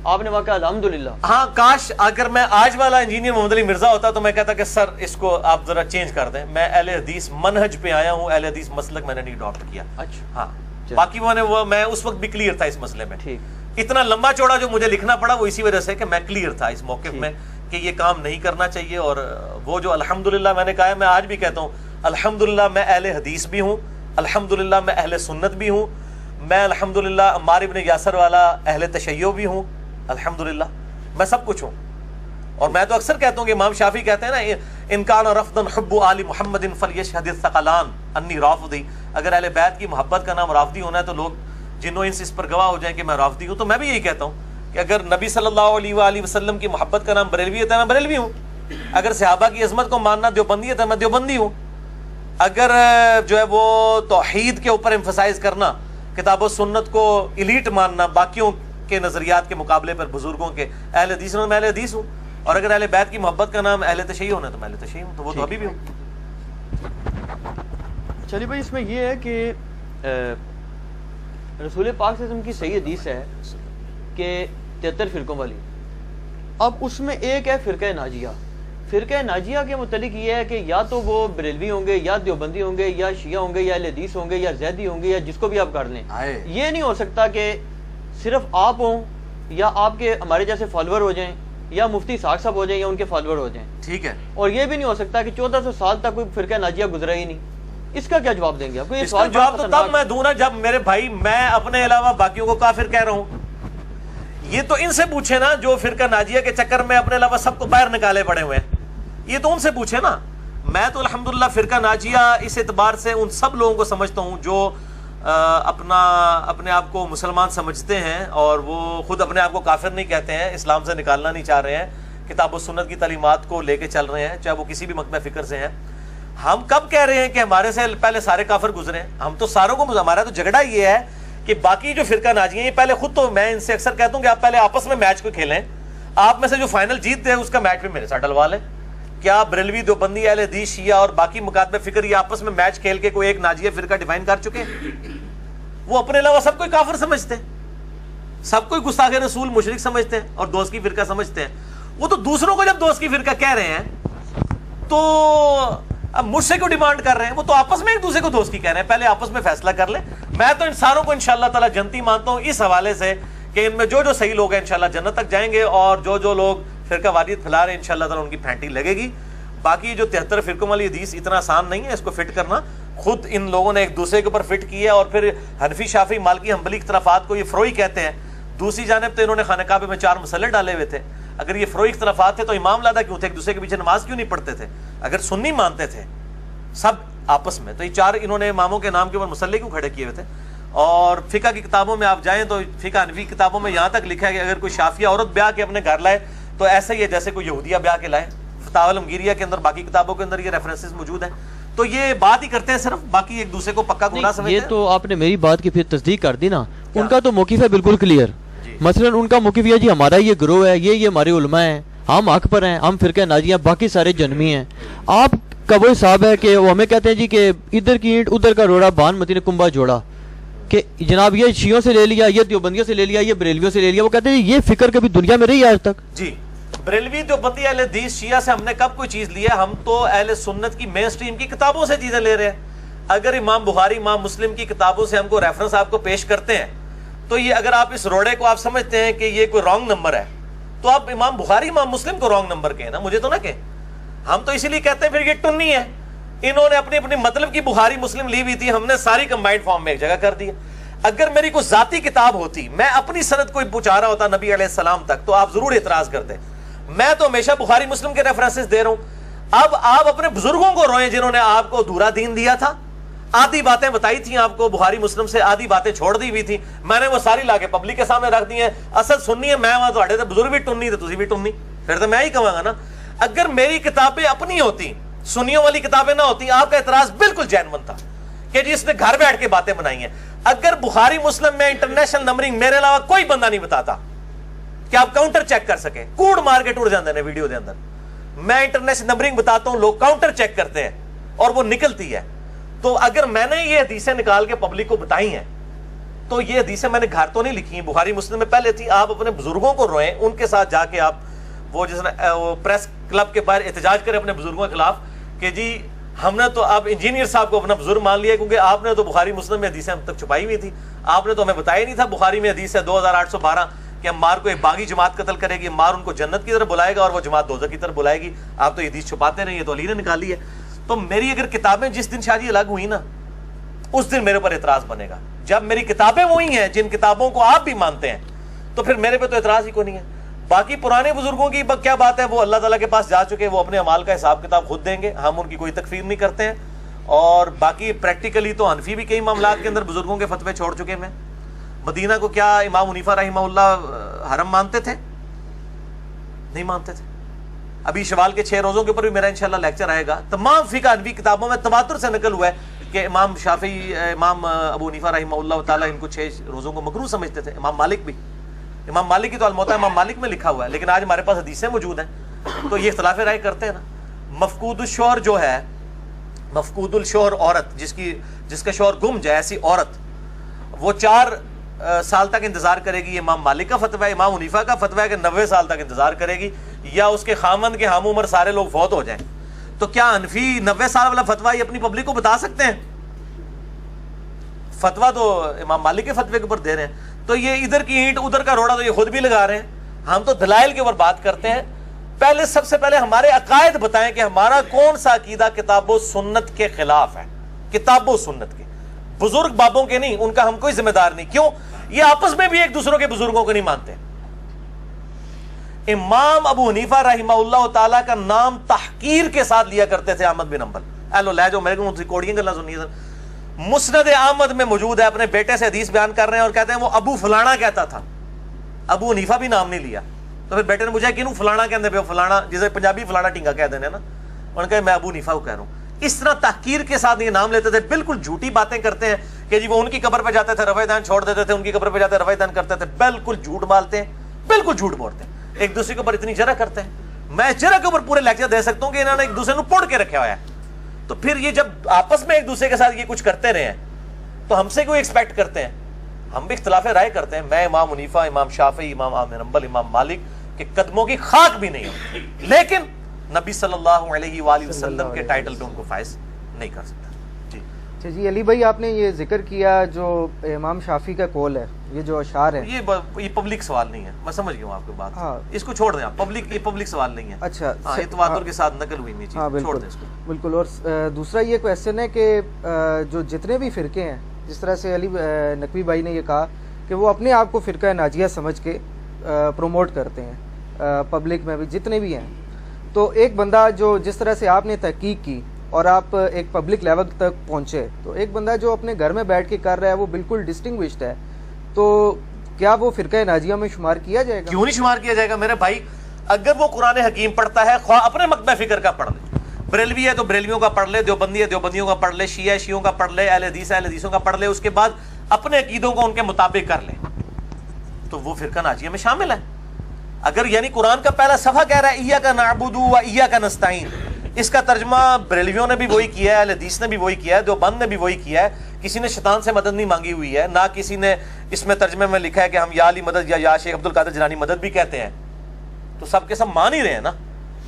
آپ نے وہاں کہا الحمدللہ. ہاں کاش اگر میں آج والا انجینئر محمد علی مرزا ہوتا تو میں کہتا کہ سر اس کو آپ ذرا چینج کر دیں, میں اہل حدیث منہج پہ آیا ہوں, اہل حدیث مسلک میں نے نہیں اڈاپٹ کیا. اچھا ہاں, باقی میں اس وقت بھی کلیئر تھا اس مسئلے میں. اتنا لمبا چوڑا جو مجھے لکھنا پڑا وہ اسی وجہ سے کہ میں کلیئر تھا اس موقف میں کہ یہ کام نہیں کرنا چاہیے. اور وہ جو الحمدللہ میں نے کہا ہے, میں آج بھی کہتا ہوں الحمدللہ میں اہل حدیث بھی ہوں, الحمدللہ میں اہل سنت بھی ہوں, میں الحمدللہ عمار ابن یاسر والا اہل تشیع بھی ہوں, الحمدللہ میں سب کچھ ہوں. اور میں تو اکثر کہتا ہوں کہ امام شافعی کہتے ہیں نا ان کان رفضا حب آل محمد فلیشهد الثقلان انی رافضی, اگر اہل بیت کی محبت کا نام رافضی ہونا ہے تو لوگ جنوں انس اس پر گواہ ہو جائیں کہ میں رافضی ہوں. تو میں بھی یہی کہتا ہوں کہ اگر نبی صلی اللہ علیہ وآلہ وسلم کی محبت کا نام بریلویت ہے میں بریلوی ہوں, اگر صحابہ کی عظمت کو ماننا دیوبندیت ہے میں دیوبندی ہوں, اگر جو ہے وہ توحید کے اوپر ایمفسائز کرنا, کتاب و سنت کو ایلیٹ ماننا باقیوں کے نظریات کے مقابلے پر بزرگوں کے, اہل حدیث میں اہل حدیث ہوں, اور اگر اہل بیت کی محبت کا نام اہل تشیع ہونا تو میں اہل تشیع ہوں, تو وہ تو ابھی بھی ہوں. چلیے بھائی, اس میں یہ ہے کہ رسول پاک صلی اللہ علیہ وسلم کی صحیح حدیث ہے کہ 73 فرقوں والی. اب اس میں ایک ہے فرقہ ناجیہ. فرقہ ناجیہ کے متعلق یہ ہے کہ یا تو وہ بریلوی ہوں گے, یا دیوبندی ہوں گے, یا شیعہ ہوں گے, یا اہل حدیث ہوں گے, یا زیدی ہوں گے, یا جس کو بھی آپ کر لیں. یہ نہیں ہو سکتا کہ صرف آپ ہوں, یا آپ کے ہمارے جیسے فالوور ہو جائیں, یا مفتی ساق صاحب ہو جائیں, یا ان کے فالوور ہو جائیں. ٹھیک ہے. اور یہ بھی نہیں ہو سکتا کہ 1400 سال تک کوئی فرقہ ناجیہ گزرا ہی نہیں. اس کا کیا جواب دیں گے آپ کو؟ اس کا جواب تو تب میں دوں نا جب میرے بھائی میں اپنے علاوہ باقیوں کو کافر کہہ رہا ہوں. یہ تو ان سے پوچھے نا جو فرقہ ناجیہ کے چکر میں اپنے علاوہ سب کو باہر نکالے پڑے ہوئے ہیں, یہ تو ان سے پوچھے نا. میں تو الحمدللہ فرقہ ناجیہ اس اعتبار سے ان سب لوگوں کو سمجھتا ہوں جو اپنے آپ کو مسلمان سمجھتے ہیں اور وہ خود اپنے آپ کو کافر نہیں کہتے ہیں, اسلام سے نکالنا نہیں چاہ رہے ہیں, کتاب و سنت کی تعلیمات کو لے کے چل رہے ہیں, چاہے وہ کسی بھی مکتب فکر سے ہیں. ہم کب کہہ رہے ہیں کہ ہمارے سے پہلے سارے کافر گزرے ہیں؟ ہم تو ساروں کو, ہمارا تو جھگڑا یہ ہے کہ باقی جو فرقہ ناجیہ ہیں یہ پہلے خود, تو میں ان سے اکثر کہتا ہوں کہ آپ پہلے آپس میں میچ کو کھیلیں, آپ میں سے جو فائنل جیت دے اس کا میچ بھی میرے ساتھ ڈلوا لیں. کیا بریلوی دیوبندی اہل حدیث شیعہ اور باقی مکاتب فکر یہ آپس میں میچ کھیل کے کوئی ایک ناجیہ فرقہ ڈیفائن کر چکے ہیں؟ وہ اپنے علاوہ سب کوئی کافر سمجھتے ہیں، سب کوئی گستاخ رسول مشرک سمجھتے ہیں اور دوست کی فرقہ سمجھتے ہیں. وہ تو دوسروں کو جب دوست کی فرقہ کہہ رہے ہیں تو اب مجھ سے کیوں ڈیمانڈ کر رہے ہیں؟ وہ تو آپس میں ایک دوسرے کو دوست کی کہہ رہے ہیں، پہلے آپس میں فیصلہ کر لیں. میں تو انسانوں کو انشاءاللہ تعالی جنتی مانتا ہوں اس حوالے سے کہ ان میں جو جو صحیح لوگ ہیں انشاءاللہ جنت تک جائیں گے، اور جو جو لوگ فرقہ واریت پھیلا رہے ہیں انشاءاللہ تعالی ان کی پھینٹی لگے گی. باقی جو 73 فرقوں والی حدیث اتنا آسان نہیں ہے اس کو فٹ کرنا، خود ان لوگوں نے ایک دوسرے کے اوپر فٹ کیا ہے. اور پھر حنفی شافعی مالکی حنبلی اختلافات کو یہ فروعی کہتے ہیں. دوسری جانب تو انہوں نے خانہ کعبہ میں 4 مسلے ڈالے ہوئے تھے. اگر یہ فروعی اختلافات تھے تو امام لادا کیوں تھے؟ ایک دوسرے کے پیچھے نماز کیوں نہیں پڑھتے تھے؟ اگر سنی مانتے تھے سب آپس میں تو یہ 4 انہوں نے اماموں کے نام کے اوپر مسلے کیوں کھڑے کیے ہوئے تھے؟ اور فقہ کی کتابوں میں آپ جائیں تو فقہ حنفی کتابوں میں یہاں تک لکھا ہے کہ اگر کوئی شافعیہ عورت بیاہ کے اپنے گھر لائے تو ایسا ہی ہے جیسے کوئی یہودیہ بیاہ کے لائے. فتاوی الامگیریہ کے اندر باقی کتابوں کے اندر یہ ریفرنسز موجود ہیں. تو یہ بات ہی کرتے ہیں صرف، باقی ایک دوسرے کو پکا گناہ سمجھتے ہیں. یہ تو آپ نے میری بات کی پھر تصدیق کر دی نا. ان کا تو موقف ہے بالکل کلیئر. مثلا ان کا موقف یہ جی ہمارا یہ گروہ ہے، یہ ہمارے علماء ہیں، ہم حق پر ہیں، ہم فرقہ ناجیہ، باقی سارے جنمی ہیں. آپ کا وہ حساب ہے کہ وہ ہمیں کہتے ہیں جی کہ ادھر کی اینٹ ادھر کا روڑا بان متی نے کنبا جوڑا، کہ جناب یہ شیعوں سے لے لیا، یہ دیوبندیوں سے لے لیا، یہ بریلویوں سے لے لیا. وہ کہتے ہیں یہ فکر کبھی دنیا میں رہی آج تک؟ جی بریلوی دیوبندی اہل حدیث شیعہ سے ہم نے کب کوئی چیز لی ہے؟ ہم تو اہل سنت کی مین سٹریم کی کتابوں سے چیزیں لے رہے ہیں. اگر امام بخاری امام مسلم کی کتابوں سے ہم کو ریفرنس آپ کو پیش کرتے ہیں تو یہ اگر آپ اس روڑے کو آپ سمجھتے ہیں کہ یہ کوئی رانگ نمبر ہے تو آپ امام بخاری امام مسلم کو رانگ نمبر کہیں نا، مجھے تو نہ کہیں. ہم تو اسی لیے کہتے ہیں پھر یہ ٹنی ہے. انہوں نے اپنی اپنی مطلب کی بخاری مسلم لی ہوئی تھی، ہم نے ساری کمبائنڈ فارم میں ایک جگہ کر دی. اگر میری کوئی ذاتی کتاب ہوتی، میں اپنی سند کوئی پہنچا رہا ہوتا نبی علیہ السلام تک، تو آپ ضرور اعتراض کرتے. میں تو ہمیشہ بخاری مسلم کے ریفرنسز دے رہا ہوں. اب آپ اپنے بزرگوں کو روئیں جنہوں نے آپ کو دھورا دین دیا تھا، آدھی باتیں بتائی تھیں آپ کو بخاری مسلم سے، آدھی باتیں چھوڑ دی ہوئی تھی. میں نے وہ ساری لا کے پبلک کے سامنے رکھ دی ہیں. اصل سننی ہے میں وہاں تو بزرگ بھی ٹننی تھے، تسی بھی ٹننی، پھر تو میں ہی کہوں گا نا. اگر میری کتابیں اپنی ہوتی، سنیوں والی کتابیں نہ ہوتی، آپ کا اعتراض بالکل جینون تھا کہ جی اس نے گھر بیٹھ کے باتیں بنائی ہیں. اگر بخاری مسلم میں انٹرنیشنل نمبرنگ میرے علاوہ کوئی بندہ نہیں بتاتا کہ آپ کاؤنٹر چیک کر سکیں، کوڑ مار کے ٹوٹ جاندے ہیں ویڈیو دے اندر. میں انٹرنیشنل نمبرنگ بتاتا ہوں، لوگ کاؤنٹر چیک کرتے ہیں اور وہ نکلتی ہے. تو اگر میں نے یہ حدیثیں نکال کے پبلک کو بتائی ہیں تو یہ حدیثیں میں نے گھر تو نہیں لکھی ہیں، بخاری مسلم میں پہلے تھی. آپ اپنے بزرگوں کو روئیں، ان کے ساتھ جا کے آپ وہ جس پریس کلب کے باہر احتجاج کریں اپنے بزرگوں کے خلاف کہ جی ہم نے تو آپ انجینئر صاحب کو اپنا بزرگ مان لیا کیونکہ آپ نے تو بخاری مسلم میں حدیثیں ہم تک چھپائی ہوئی تھی. آپ نے تو ہمیں بتایا نہیں تھا بخاری میں حدیث ہے 2812 کہ عمار کو ایک باغی جماعت قتل کرے گی، عمار ان کو جنت کی طرف بلائے گا اور وہ جماعت دوزخ کی طرف بلائے گی. آپ تو یہ حدیث چھپاتے نہیں، یہ تو علی نے نکالی ہے. تو میری اگر کتابیں جس دن شادی الگ ہوئی نا اس دن میرے پر اعتراض بنے گا. جب میری کتابیں وہی ہیں جن کتابوں کو آپ بھی مانتے ہیں تو پھر میرے پہ تو اعتراض ہی کو نہیں ہے. باقی پرانے بزرگوں کی کیا بات ہے، وہ اللہ تعالیٰ کے پاس جا چکے، وہ اپنے اعمال کا حساب کتاب خود دیں گے، ہم ان کی کوئی تکفیر نہیں کرتے ہیں. اور باقی پریکٹیکلی تو حنفی بھی کئی معاملات کے اندر بزرگوں کے فتوے چھوڑ چکے ہیں. مدینہ کو کیا امام حنیفہ رحمہ اللہ حرم مانتے تھے؟ نہیں مانتے تھے. ابھی شوال کے 6 روزوں کے اوپر بھی میرا انشاءاللہ لیکچر آئے گا. تمام فقہ حنفی کتابوں میں تواتر سے نقل ہوا ہے کہ امام شافعی، امام ابو حنیفہ رحمہ اللہ تعالیٰ ان کو 6 روزوں کو مکروہ سمجھتے تھے. امام مالک بھی، امام مالک کی تو الموطا امام مالک میں لکھا ہوا ہے، لیکن آج ہمارے پاس حدیثیں موجود ہیں تو یہ اختلاف رائے کرتے ہیں نا. مفقود الشوہر جو ہے، مفقود الشوہر عورت جس کا شوہر گم جائے، ایسی عورت وہ 4 سال تک انتظار کرے گی. امام مالک کا فتویٰ ہے، امام حنیفہ کا فتویٰ ہے کہ 90 سال تک انتظار کرے گی، یا اس کے خامند کے ہم عمر سارے لوگ فوت ہو جائیں. تو کیا حنفی 90 سال والا فتویٰ یہ اپنی پبلک کو بتا سکتے ہیں؟ فتویٰ تو امام مالک کے فتوے کے اوپر دے رہے ہیں. تو یہ ادھر کی اینٹ ادھر کا روڑا تو یہ خود بھی لگا رہے ہیں. ہم تو دلائل کے اوپر بات کرتے ہیں. پہلے سب سے پہلے ہمارے عقائد بتائیں کہ ہمارا کون سا عقیدہ کتاب و سنت کے خلاف ہے. کتاب و سنت کے، بزرگ بابوں کے نہیں، ان کا ہم کوئی ذمہ دار نہیں. کیوں؟ یہ آپس میں بھی ایک دوسروں کے بزرگوں کو نہیں مانتے. امام ابو حنیفہ رحمہ اللہ تعالیٰ کا نام تحقیر کے ساتھ لیا کرتے تھے احمد بن حنبل. ایلو لے جو میرے کو کوڑیاں گلا سنیے. مسند احمد میں موجود ہے، اپنے بیٹے سے حدیث بیان کر رہے ہیں اور کہتے ہیں وہ ابو فلانا کہتا تھا. ابو حنیفہ بھی نام نہیں لیا. تو پھر بیٹے نے پوچھا کینوں فلانا کہتے پہ فلانا، جسے پنجابی فلانا ٹینگا کہہ دینے نا. انہوں نے کہا میں ابو حنیفہ کو کہہ رہا ہوں. اس طرح تحقیر کے ساتھ یہ نام لیتے تھے. بالکل جھوٹی باتیں کرتے ہیں کہ جی وہ ان کی قبر پہ جاتے تھے رفع دین چھوڑ دیتے تھے، ان کی قبر پہ جاتے رفع دین کرتے تھے. بالکل جھوٹ مالتے ہیں، بالکل جھوٹ بولتے ہیں، ایک دوسرے کے اوپر اتنی جرح کرتے ہیں. میں جرا کے اوپر پورے لیکچر دے سکتا ہوں کہ انہوں نے ایک دوسرے کو پوڑ کے رکھا ہوا ہے. تو پھر یہ جب آپس میں ایک دوسرے کے ساتھ یہ کچھ کرتے رہے ہیں تو ہم سے کوئی ایکسپیکٹ کرتے ہیں؟ ہم بھی اختلاف رائے کرتے ہیں. میں امام حنیفہ، امام شافعی، امام احمد بن حنبل، امام مالک کے قدموں کی خاک بھی نہیں ہوں، لیکن نبی صلی اللہ علیہ وآلہ وسلم کے ٹائٹل پہ ان کو فائز نہیں کر سکتا. جی اچھا جی، علی بھائی آپ نے یہ ذکر کیا جو امام شافعی کا قول ہے، یہ جو اشعار ہے، یہ پبلک سوال نہیں ہے. میں سمجھ گیا ہوں آپ کی بات. ہاں اس کو چھوڑ دیں آپ. یہ پبلک سوال نہیں ہے. اچھا ہاں یہ تواتر کے ساتھ نقل ہوئی نہیں ہاں چیز. چھوڑ بالکل دیں اس کو. بالکل. اور دوسرا یہ کویسچن ہے کہ جو جتنے بھی فرقے ہیں، جس طرح سے علی نقوی بھائی نے یہ کہا کہ وہ اپنے آپ کو فرقہ ناجیہ سمجھ کے پروموٹ کرتے ہیں پبلک میں بھی جتنے بھی ہیں، تو ایک بندہ جو جس طرح سے آپ نے تحقیق کی اور آپ ایک پبلک لیول تک پہنچے، تو ایک بندہ جو اپنے گھر میں بیٹھ کے کر رہا ہے وہ بالکل ڈسٹنگوشڈ ہے، تو کیا وہ فرقہ ناجیہ میں شمار کیا جائے گا؟ کیوں نہیں شمار کیا جائے گا میرے بھائی؟ اگر وہ قرآن حکیم پڑھتا ہے، خواہ اپنے مکتبہ فکر کا پڑھ لے، بریلوی ہے تو بریلویوں کا پڑھ لے، دیوبندی ہے دیوبندیوں کا پڑھ لے، شیعہ ہے شیعوں کا پڑھ لے، اہل حدیث ہے اہل حدیثوں کا پڑھ لے، اس کے بعد اپنے عقیدوں کو ان کے مطابق کر لے، تو وہ فرقہ ناجیہ میں شامل ہے. اگر یعنی قرآن کا پہلا صفحہ کہہ رہا ہے ایاک نعبد و ایاک نستعین، اس کا ترجمہ بریلویوں نے بھی وہی کیا ہے، اہل حدیث نے بھی وہی کیا ہے، دیوبند نے بھی وہی کیا ہے. کسی نے شیطان سے مدد نہیں مانگی ہوئی ہے، نہ کسی نے اس میں ترجمے میں لکھا ہے کہ ہم یا علی مدد یا شیخ عبد القادر جیلانی مدد بھی کہتے ہیں. تو سب کے سب مان ہی رہے ہیں نا،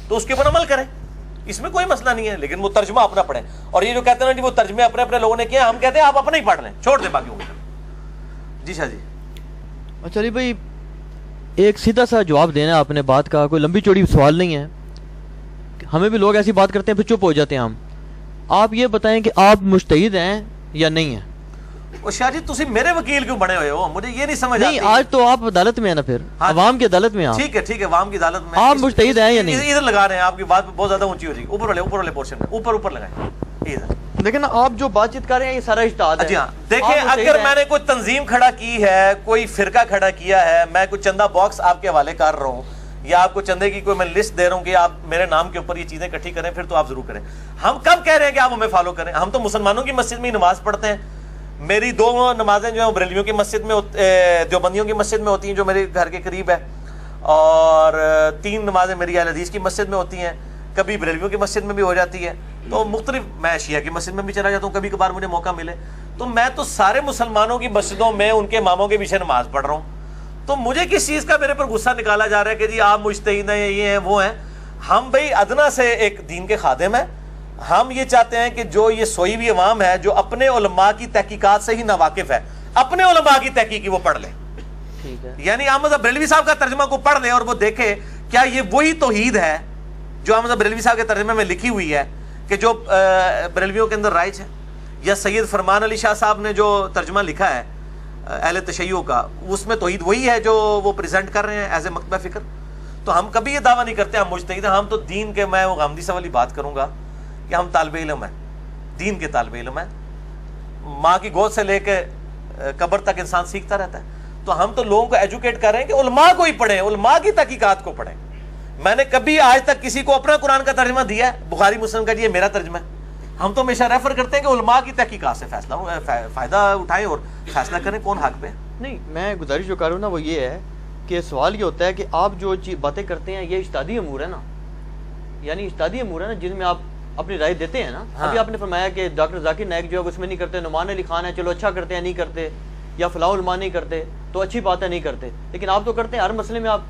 تو اس کے اوپر عمل کریں، اس میں کوئی مسئلہ نہیں ہے. لیکن وہ ترجمہ اپنا پڑھیں. اور یہ جو کہتے ہیں نا وہ ترجمے اپنے اپنے لوگوں نے کیا، ہم کہتے ہیں آپ اپنا ہی پڑھ لیں، چھوڑ دیں باقیوں کو. جی شاہ جی. اچھا علی بھائی ایک سیدھا سا جواب دینا ہے اپنے بات کا، کوئی لمبی چوڑی سوال نہیں ہے. ہمیں بھی لوگ ایسی بات کرتے ہیں پھر چپ ہو جاتے ہیں ہم. آپ یہ بتائیں کہ آپ مجتہد ہیں یا نہیں ہیں؟ شاہ جی تسی میرے وکیل کیوں بنے ہوئے ہو؟ مجھے یہ نہیں سمجھ آتی. نہیں آج تو آپ عدالت میں ہیں نا، پھر عوام کی عدالت میں. ٹھیک ہے عوام کی عدالت میں آپ مجتہد ہیں یا نہیں؟ ادھر لگا رہے ہیں، آپ کی بات بہت زیادہ اونچی ہو جائے گی. اوپر والے پورشن میں اوپر لگائیں ادھر. لیکن آپ جو بات چیت کر رہے ہیں یہ سارا اجتہاد ہے. جی ہاں دیکھیں، اگر میں نے کوئی تنظیم کھڑا کی ہے، کوئی فرقہ کھڑا کیا ہے، میں کوئی چندہ باکس آپ کے حوالے کر رہا ہوں یا آپ کو چندے کی کوئی میں لسٹ دے رہا ہوں کہ آپ میرے نام کے اوپر یہ چیزیں اکٹھی کریں، پھر تو آپ ضرور کریں. ہم کب کہہ رہے ہیں کہ آپ ہمیں فالو کریں؟ ہم تو مسلمانوں کی مسجد میں ہی نماز پڑھتے ہیں. میری 2 نمازیں جو ہیں بریلویوں کی مسجد میں، دیوبندیوں کی مسجد میں ہوتی ہیں جو میرے گھر کے قریب ہے، اور 3 نمازیں میری اہل حدیث کی مسجد میں ہوتی ہیں، کبھی بریلویوں کی مسجد میں بھی ہو جاتی ہے. تو مختلف، میں شیعہ کی مسجد میں بھی چلا جاتا ہوں کبھی کبھار مجھے موقع ملے. تو میں تو سارے مسلمانوں کی مسجدوں میں ان کے اماموں کے پیچھے نماز پڑھ رہا ہوں. تو مجھے کس چیز کا میرے پر غصہ نکالا جا رہا ہے کہ جی آپ مجتہد ہیں، یہ ہیں وہ ہیں؟ ہم بھائی ادنا سے ایک دین کے خادم ہیں. ہم یہ چاہتے ہیں کہ جو یہ سوئی ہوئی عوام ہے جو اپنے علماء کی تحقیقات سے ہی ناواقف ہے، اپنے علماء کی تحقیقی وہ پڑھ لے. یعنی احمد بریلوی صاحب کا ترجمہ کو پڑھ لے اور وہ دیکھے کیا یہ وہی توحید ہے جو احمد بریلوی صاحب کے ترجمے میں لکھی ہوئی ہے کہ جو بریلویوں کے اندر رائج ہے، یا سید فرمان علی شاہ صاحب نے جو ترجمہ لکھا ہے اہل تشیع کا، اس میں توحید وہی ہے جو وہ پریزنٹ کر رہے ہیں ایز اے مکتبہ فکر. تو ہم کبھی یہ دعویٰ نہیں کرتے ہم مجتہد ہیں. ہم تو دین کے، میں وہ غامدی صاحب والی بات کروں گا کہ ہم طالب علم ہیں، دین کے طالب علم ہیں. ماں کی گود سے لے کے قبر تک انسان سیکھتا رہتا ہے. تو ہم تو لوگوں کو ایجوکیٹ کر رہے ہیں کہ علماء کو ہی پڑھیں، علماء کی تحقیقات کو پڑھیں. میں نے کبھی آج تک کسی کو اپنا قرآن کا ترجمہ دیا ہے بخاری مسلم کا جی یہ میرا ترجمہ ہے؟ ہم تو ہمیشہ ریفر کرتے ہیں کہ علماء کی تحقیقات سے فائدہ اٹھائیں اور فیصلہ کریں کون حق پہ. نہیں میں گزارش جو کر رہا ہوں نا وہ یہ ہے کہ سوال یہ ہوتا ہے کہ آپ جو باتیں کرتے ہیں یہ اجتہادی امور ہے نا، یعنی اجتہادی امور ہے نا جن میں آپ اپنی رائے دیتے ہیں نا. ابھی آپ نے فرمایا کہ ڈاکٹر ذاکر نائک جو ہے اس میں نہیں کرتے، نعمان علی خان ہے چلو اچھا کرتے ہیں نہیں کرتے، یا فلاح علماء نہیں کرتے تو اچھی بات ہے نہیں کرتے، لیکن آپ تو کرتے ہیں ہر مسئلے میں، آپ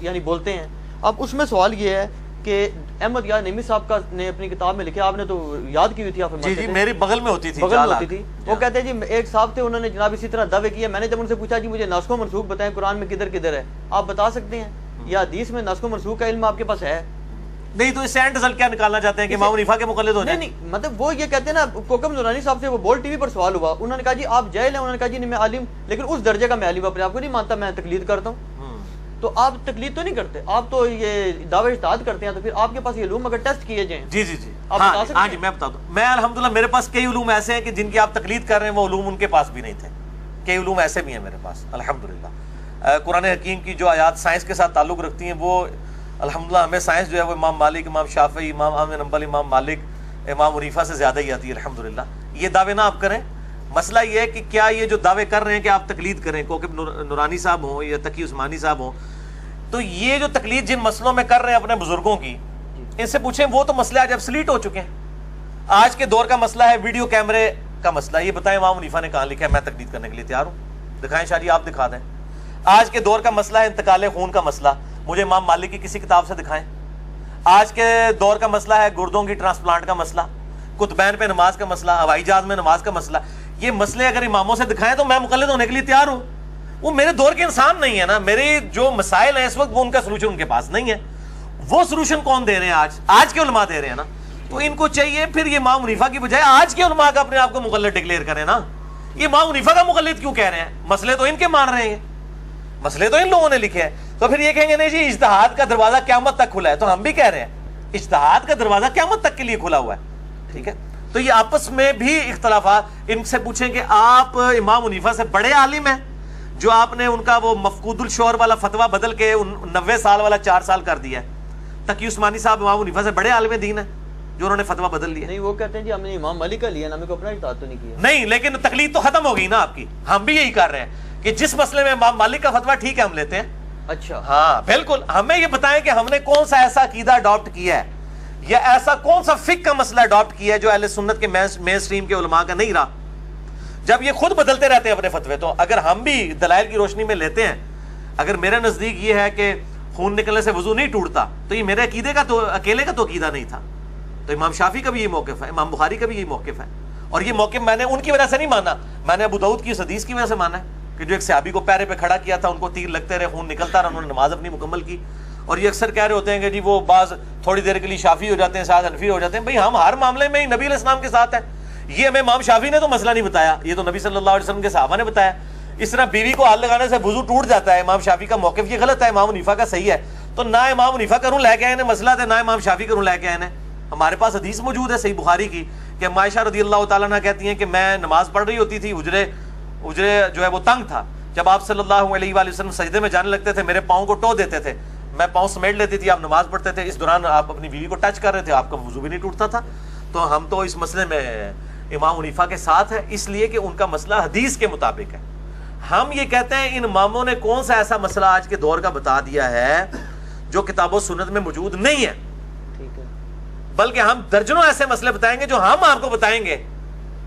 یعنی بولتے ہیں. اب اس میں سوال یہ ہے کہ احمد یار نعیمی صاحب کا نے اپنی کتاب میں لکھا، آپ نے تو یاد کی ہوئی تھی، آپ جی میری بغل میں ہوتی تھی، بغل میں ہوتی تھی. وہ کہتے ہیں جی ایک صاحب تھے انہوں نے جناب اسی طرح دعوے کیے. میں نے جب ان سے پوچھا جی مجھے ناسخ و منسوخ بتائیں قرآن میں کدھر کدھر ہے، آپ بتا سکتے ہیں یا حدیث میں ناسخ و منسوخ کا علم آپ کے پاس ہے؟ نہیں تو اس سے اینڈ رزلٹ کیا نکالنا چاہتے ہیں کہ امام حنیفہ کے مقلد ہو جائیں؟ نہیں مطلب وہ یہ کہتے ہیں نا، کوکب نورانی صاحب سے وہ بول ٹی وی پر سوال ہوا، انہوں نے کہا جی آپ جاہل ہیں، انہوں نے کہا جی نہیں میں عالم، لیکن اس درجے کا میں عالم اپنے آپ کو نہیں مانتا، میں تقلید کرتا ہوں. تو آپ تقلید تو نہیں کرتے، آپ تو یہ دعوے اجتہاد کرتے ہیں. تو پھر آپ کے پاس یہ علوم اگر ٹیسٹ کیے جائیں جی ہاں جی میں بتا دوں. میں الحمدللہ میرے پاس کئی علوم ایسے ہیں کہ جن کی آپ تقلید کر رہے ہیں وہ علوم ان کے پاس بھی نہیں تھے. کئی علوم ایسے بھی ہیں میرے پاس الحمدللہ. قرآن حکیم کی جو آیات سائنس کے ساتھ تعلق رکھتی ہیں وہ الحمدللہ ہمیں سائنس جو ہے وہ امام مالک، امام شافعی، امام احمد بن حنبل، امام مالک، امام حنیفہ سے زیادہ ہی آتی ہے الحمدللہ. یہ دعوے نہ آپ کریں. مسئلہ یہ ہے کہ کیا یہ جو دعوے کر رہے ہیں کہ آپ تقلید کریں، کوکب نورانی صاحب ہوں یا تقی عثمانی صاحب ہوں، تو یہ جو تقلید جن مسئلوں میں کر رہے ہیں اپنے بزرگوں کی، ان سے پوچھیں وہ تو مسئلہ آج ابسلیٹ ہو چکے ہیں. آج کے دور کا مسئلہ ہے ویڈیو کیمرے کا مسئلہ. یہ بتائیں امام حنیفہ نے کہاں لکھا ہے میں تقلید کرنے کے لیے تیار ہوں؟ دکھائیں شاہ جی، آپ دکھا دیں. آج کے دور کا مسئلہ ہے انتقال خون کا مسئلہ، مجھے امام مالک کی کسی کتاب سے دکھائیں. آج کے دور کا مسئلہ ہے گردوں کی ٹرانسپلانٹ کا مسئلہ، قطبین پہ نماز کا مسئلہ، ہوائی جہاز میں نماز کا مسئلہ. یہ مسئلے اگر اماموں سے دکھائیں تو میں مقلد ہونے کے لیے تیار ہوں. وہ میرے دور کے انسان نہیں ہے نا، میرے جو مسائل ہیں اس وقت وہ ان کا سلوشن ان کے پاس نہیں ہے. وہ سلوشن کون دے رہے ہیں؟ آج کے علماء دے رہے ہیں نا. تو ان کو چاہیے پھر یہ امام حنیفہ کی بجائے آج کے علماء کا اپنے آپ کو مقلد ڈکلیئر کریں نا. یہ امام حنیفہ کا مقلد کیوں کہہ رہے ہیں؟ مسئلے تو ان کے مان رہے ہیں، مسئلے تو ان لوگوں نے لکھے ہیں. تو پھر یہ کہیں گے نہیں جی اجتہاد کا دروازہ قیامت تک کھلا ہے. تو ہم بھی کہہ رہے ہیں اجتہاد کا دروازہ قیامت تک کے لیے کھلا ہوا ہے. ٹھیک ہے، تو یہ آپس میں بھی اختلافات. ان سے پوچھیں کہ آپ امام حنیفہ سے بڑے عالم ہیں جو آپ نے ان کا وہ مفقود الشعور والا فتویٰ بدل کے 90 سال والا 4 سال کر دیا ہے. تقی عثمانی صاحب امام حنیفہ سے بڑے عالم دین ہیں جو انہوں نے فتویٰ بدل لیا. نہیں، وہ کہتے ہیں جی ہم نے امام مالک کا لیا نا، ہمیں کو اپنا اجتہاد تو نہیں کیا. نہیں، لیکن تقلید تو ختم ہو گئی نا آپ کی. ہم بھی یہی کر رہے ہیں کہ جس مسئلے میں امام مالک کا فتویٰ ٹھیک ہے ہم لیتے ہیں. اچھا، ہاں بالکل. ہمیں یہ بتائیں کہ ہم نے کون سا ایسا عقیدہ اڈاپٹ کیا ہے یا ایسا کون سا فقہ کا مسئلہ اڈاپٹ کیا ہے جو اہل سنت کے مین سٹریم کے علماء کا نہیں رہا. جب یہ خود بدلتے رہتے ہیں اپنے فتوے، تو اگر ہم بھی دلائل کی روشنی میں لیتے ہیں، اگر میرے نزدیک یہ ہے کہ خون نکلنے سے وضو نہیں ٹوٹتا، تو یہ میرے عقیدے کا تو اکیلے کا تو عقیدہ نہیں تھا. تو امام شافعی کا بھی یہ موقف ہے، امام بخاری کا بھی یہ موقف ہے. اور یہ موقف میں نے ان کی وجہ سے نہیں مانا، میں نے ابو داؤد کی اس حدیث کی وجہ سے مانا ہے کہ جو ایک صحابی کو پیرے پہ کھڑا کیا تھا، ان کو تیر لگتے رہے، خون نکلتا رہا، انہوں نے نماز اپنی مکمل کی. اور یہ اکثر کہہ رہے ہوتے ہیں کہ جی وہ بعض تھوڑی دیر کے لیے شافعی ہو جاتے ہیں، ساتھ حنفی ہو جاتے ہیں. بھائی ہم ہر معاملے میں نبی علیہ السلام کے ساتھ ہیں. یہ ہمیں امام شافعی نے تو مسئلہ نہیں بتایا، یہ تو نبی صلی اللہ علیہ وسلم کے صحابہ نے بتایا. اس طرح بیوی کو ہاتھ لگانے سے وضو ٹوٹ جاتا ہے، امام شافعی کا موقف یہ غلط ہے، امام حنیفہ کا صحیح ہے. تو نہ امام حنیفہ کروں لے کے آئے مسئلہ تھے، نہ امام شافعی کروں لے کے آئے. ہمارے پاس حدیث موجود ہے صحیح بخاری کی کہ عائشہ رضی اللہ تعالیٰ عنہ کہتی ہیں کہ میں نماز پڑھ رہی ہوتی تھی، اجرے جو ہے وہ تنگ تھا. جب آپ صلی اللہ علیہ وآلہ وسلم سجدے میں جانے لگتے تھے میرے پاؤں کو ٹو دیتے تھے، میں پاؤں سمیٹ لیتی تھی، آپ نماز پڑھتے تھے، اس دوران آپ اپنی بیوی کو ٹچ کر رہے تھے، آپ کا وضو بھی نہیں ٹوٹتا تھا. تو ہم تو اس مسئلے میں امام حنیفہ کے ساتھ ہیں، اس لیے کہ ان کا مسئلہ حدیث کے مطابق ہے. ہم یہ کہتے ہیں ان اماموں نے کون سا ایسا مسئلہ آج کے دور کا بتا دیا ہے جو کتاب و سنت میں موجود نہیں ہے. ٹھیک ہے، بلکہ ہم درجنوں ایسے مسئلے بتائیں گے جو ہم آپ کو بتائیں گے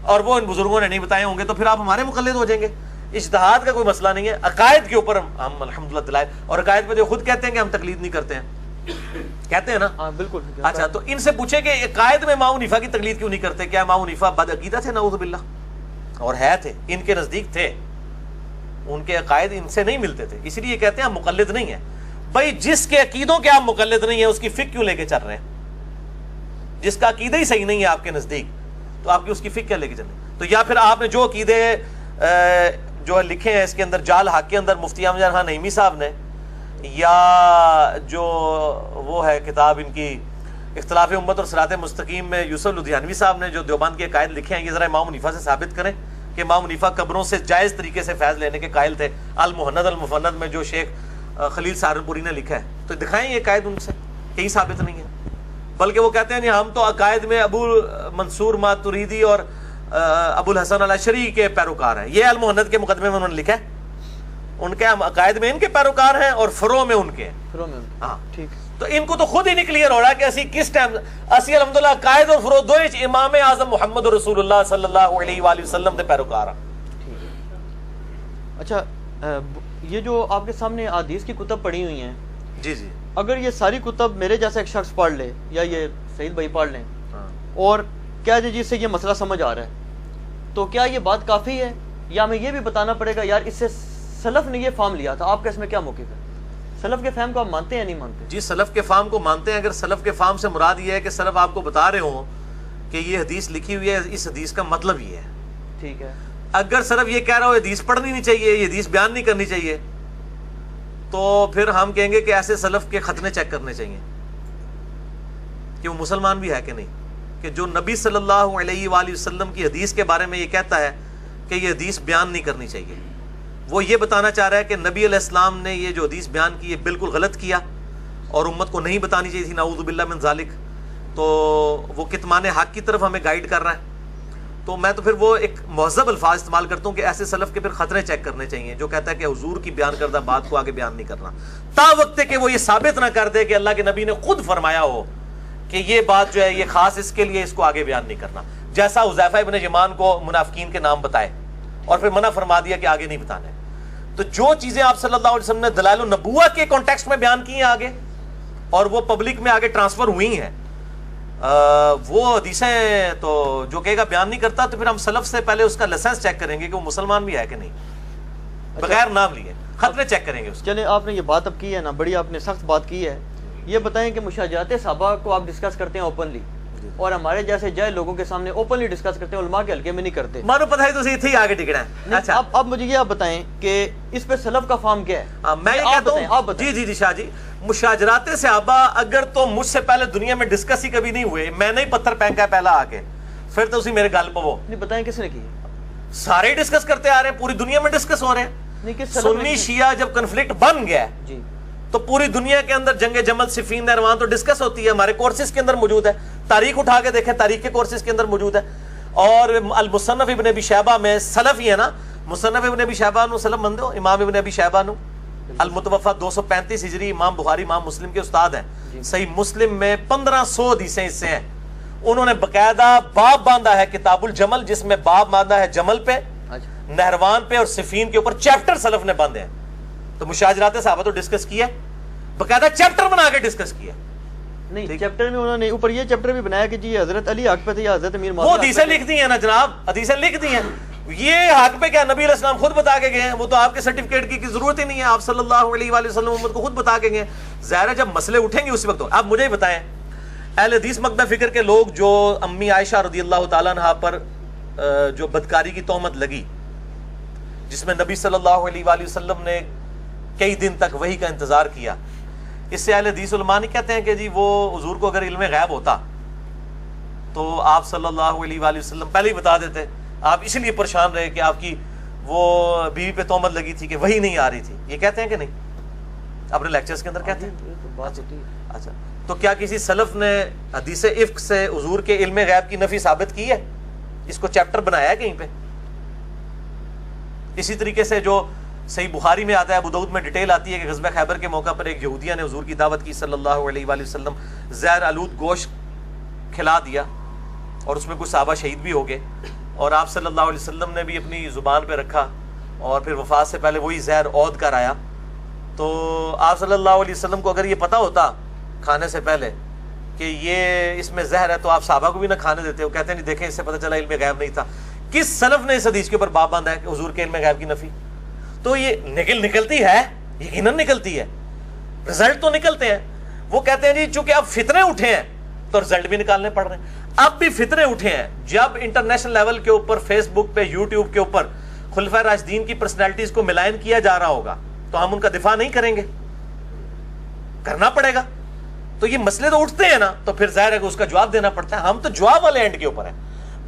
اور وہ ان بزرگوں نے نہیں بتائے ہوں گے، تو پھر آپ ہمارے مقلد ہو جائیں گے. اجتہاد کا کوئی مسئلہ نہیں ہے. عقائد کے اوپر ہم الحمدللہ دلائل، اور عقائد پہ جو خود کہتے ہیں کہ ہم تقلید نہیں کرتے ہیں، کہتے ہیں نا. ہاں بالکل. اچھا، تو ان سے پوچھیں کہ عقائد میں امام حنیفہ کی تقلید کیوں نہیں کرتے؟ کیا امام حنیفہ بد عقیدہ تھے؟ نعوذ باللہ. اور ہے تھے، ان کے نزدیک تھے، ان کے عقائد ان سے نہیں ملتے تھے، اس لیے کہتے ہیں ہم مقلد نہیں ہیں. بھائی جس کے عقیدوں کے آپ مقلد نہیں ہیں اس کی فقہ کیوں لے کے چل رہے ہیں؟ جس کا عقیدہ ہی صحیح نہیں ہے آپ کے نزدیک تو آپ کی اس کی فقہ کیا لے کے چل رہے ہیں؟ تو یا پھر آپ نے جو عقیدے جو لکھے ہیں اس کے اندر جال حق کے اندر مفتی احمد خان نعیمی صاحب نے، یا جو وہ ہے کتاب ان کی اختلاف امت اور صراط مستقیم میں یوسف لدھیانوی صاحب نے جو دیوبند کے عقائد لکھے ہیں، یہ ذرا امام حنیفہ سے ثابت کریں کہ امام حنیفہ قبروں سے جائز طریقے سے فیض لینے کے قائل تھے. المہند المفند میں جو شیخ خلیل سہارنپوری نے لکھا ہے، تو دکھائیں یہ عقائد ان سے کہیں ثابت نہیں ہے. بلکہ وہ کہتے ہیں ہم تو عقائد میں ابو منصور ماتریدی اور ابو الحسن الاشعری کے پیروکار ہیں. یہ المہند کے مقدمے میں انہوں نے لکھا ہے، ان کے ہم عقائد میں ان کے پیروکار ہیں اور فروع میں ان کے. ہاں ٹھیک. تو ان کو تو خود ہی نہیں کلیئر ہو رہا کہ اسی کس ٹائم اسی الحمدللہ عقائد اور فروع دوئے امام اعظم محمد رسول اللہ صلی اللہ علیہ وآلہ وسلم دے پیروکار ہیں. اچھا، یہ جو آپ کے سامنے احادیث کی کتب پڑھی ہوئی ہیں، جی جی، اگر یہ ساری کتب میرے جیسا ایک شخص پڑھ لے یا یہ سعید بھائی پڑھ لیں اور کیا جی سے یہ مسئلہ سمجھ آ رہا ہے، تو کیا یہ بات کافی ہے یا ہمیں یہ بھی بتانا پڑے گا یار اس سے سلف نے یہ فہم لیا تھا؟ آپ کا اس میں کیا موقف ہے؟ سلف کے فہم کو آپ مانتے ہیں یا نہیں مانتے؟ جی سلف کے فہم کو مانتے ہیں. اگر سلف کے فہم سے مراد یہ ہے کہ سلف آپ کو بتا رہے ہوں کہ یہ حدیث لکھی ہوئی ہے، اس حدیث کا مطلب یہ ہے. ٹھیک ہے. اگر سلف یہ کہہ رہا ہو حدیث پڑھنی نہیں چاہیے، یہ حدیث بیان نہیں کرنی چاہیے، تو پھر ہم کہیں گے کہ ایسے سلف کے ختنے چیک کرنے چاہیے کہ وہ مسلمان بھی ہے کہ نہیں. کہ جو نبی صلی اللہ علیہ وآلہ وسلم کی حدیث کے بارے میں یہ کہتا ہے کہ یہ حدیث بیان نہیں کرنی چاہیے، وہ یہ بتانا چاہ رہا ہے کہ نبی علیہ السلام نے یہ جو حدیث بیان کی یہ بالکل غلط کیا اور امت کو نہیں بتانی چاہیے تھی، نعوذ باللہ من ذالک. تو وہ کتمان حق کی طرف ہمیں گائیڈ کر رہا ہے. تو میں تو پھر وہ ایک مہذب الفاظ استعمال کرتا ہوں کہ ایسے سلف کے پھر خطرے چیک کرنے چاہیے جو کہتا ہے کہ حضور کی بیان کردہ بات کو آگے بیان نہیں کرنا، تا وقت کہ وہ یہ ثابت نہ کر دے کہ اللہ کے نبی نے خود فرمایا ہو کہ یہ بات جو ہے یہ خاص اس کے لیے، اس کو آگے بیان نہیں کرنا، جیسا حذیفہ ابن یمان کو منافقین کے نام بتائے اور پھر منع فرما دیا کہ آگے نہیں بتانے۔ تو جو چیزیں آپ صلی اللہ علیہ وسلم نے دلائل النبوہ کے کانٹیکسٹ میں بیان کی ہیں آگے اور وہ پبلک میں آگے ٹرانسفر ہوئی ہیں، وہ حدیثیں تو جو کہے گا بیان نہیں کرتا، تو پھر ہم سلف سے پہلے اس کا لائسنس چیک کریں گے کہ وہ مسلمان بھی ہے کہ نہیں، بغیر نام لیے خطرے چیک کریں گے اس چلیں آپ نے یہ بات اب کی ہے نا، بڑی آپ نے سخت بات کی ہے، یہ بتائیں کہ مشاجرات صحابہ کو آپ ڈسکس کرتے ہیں اوپنلی اور ہمارے جیسے جائے لوگوں کے سامنے اوپنلی ڈسکس کرتے ہیں، علماء کے حلقے میں نہیں کرتے؟ مانو پتہ ہے تو اسی آگے ٹکنا ہے۔ اچھا اب مجھے یہ آپ بتائیں کہ اس پہ سلف کا فارم کیا ہے؟ میں یہ کہتا ہوں جی شاہ جی، مشاجرات صحابہ اگر تو مجھ سے پہلے دنیا میں ڈسکس ہی کبھی نہیں ہوئے، میں نے ہی پتھر پھینکا ہے پہلا آ کے، پھر تو اسی میرے گل پہ وہ نہیں بتائیں کس نے کی؟ سارے ڈسکس کرتے آ رہے ہیں، پوری دنیا میں ڈسکس ہو رہے ہیں۔ سنی شیعہ جب کنفلکٹ بن گیا جی تو پوری دنیا کے اندر جنگ جمل صفین نہروان تو ڈسکس ہوتی ہے، ہمارے کورسز کے اندر موجود ہے، تاریخ اٹھا کے دیکھیں تاریخ کے کورسز کے اندر موجود ہے۔ اور المصنف ابن ابی شیبہ میں سلف ہی ہے نا، مصنف ابن ابی شیبہ نو سلف مندے ہو، امام ابن ابی شیبہ نو المتوفا 235 ہجری، امام بخاری امام مسلم کے استاد ہیں، صحیح مسلم میں 1500 حدیثیں اس سے ہیں، انہوں نے باقاعدہ باب باندھا ہے کتاب الجمل، جس میں باب باندھا ہے جمل پہ، نہروان پہ اور صفین کے اوپر چیپٹر سلف نے باندھے ہیں۔ تو مشاجرات صحابہ تو ڈسکس کیا، باقاعدہ چیپٹر بنا کے ڈسکس کیا، نہیں چیپٹر میں انہوں نے اوپر یہ چیپٹر بھی بنایا کہ جی حضرت علی حق پہ تھے یا حضرت امیر معاویہ، وہ حدیثیں لکھ دی ہیں نا جناب، حدیثیں لکھ دی ہیں، یہ حق پہ کیا نبی علیہ السلام خود بتا کے گئے ہیں، وہ تو آپ کے سرٹیفکیٹ کی ضرورت ہی نہیں ہے، آپ صلی اللہ علیہ وآلہ وسلم امت کو خود بتا کے گئے ہیں۔ ظاہر ہے جب مسئلے اٹھیں گے اسی وقت۔ آپ مجھے ہی بتائیں، اہل حدیث مقدہ فکر کے لوگ جو امی عائشہ رضی اللہ تعالیٰ عنہا پر جو بدکاری کی تہمت لگی، جس میں نبی صلی اللہ علیہ وآلہ وسلم نے کئی دن تک وحی کا انتظار کیا، اس سے اہل حدیث علماء نہیں کہتے ہیں کہ جی وہ حضور کو اگر علم غیب ہوتا تو آپ صلی اللہ علیہ وآلہ وسلم پہلے ہی بتا دیتے، آپ اسی لیے پریشان رہے کہ آپ کی وہ بیوی پہ تہمت لگی تھی کہ وہی نہیں آ رہی تھی، یہ کہتے ہیں کہ نہیں؟ اپنے لیکچرز کے اندر کہتے ہیں۔ اچھا تو کیا کسی سلف نے حدیث افک سے حضور کے علم غیب کی نفی ثابت کی ہے؟ اس کو چیپٹر بنایا ہے کہیں پہ؟ اسی طریقے سے جو صحیح بخاری میں آتا ہے، ابو داؤد میں ڈیٹیل آتی ہے کہ غزوہ خیبر کے موقع پر ایک یہودیہ نے حضور کی دعوت کی صلی اللہ علیہ وآلہ وسلم، زہر آلود گوشت کھلا دیا اور اس میں کچھ صحابہ شہید بھی ہو گئے، اور آپ صلی اللہ علیہ وسلم نے بھی اپنی زبان پہ رکھا اور پھر وفات سے پہلے وہی زہر عود کر آیا۔ تو آپ صلی اللہ علیہ وسلم کو اگر یہ پتا ہوتا کھانے سے پہلے کہ یہ اس میں زہر ہے تو آپ صحابہ کو بھی نہ کھانے دیتے، وہ کہتے ہیں دیکھیں اس سے پتہ چلا علم غیب نہیں تھا۔ کس سلف نے اس حدیث کے اوپر باب باندھا ہے کہ حضور کے علم غیب کی نفی؟ تو یہ نکلتی ہے، یقیناً نکلتی ہے، رزلٹ تو نکلتے ہیں۔ وہ کہتے ہیں جی چونکہ اب فتنے اٹھے ہیں تو رزلٹ بھی نکالنے پڑ رہے ہیں۔ اب بھی فتنے اٹھے ہیں، جب انٹرنیشنل لیول کے اوپر فیس بک پہ یوٹیوب کے اوپر خلفائے راشدین کی پرسنالٹیز کو ملائن کیا جا رہا ہوگا تو ہم ان کا دفاع نہیں کریں گے، کرنا پڑے گا۔ تو یہ مسئلے تو اٹھتے ہیں نا، تو پھر ظاہر ہے کہ اس کا جواب دینا پڑتا ہے، ہم تو جواب والے اینڈ کے اوپر ہیں۔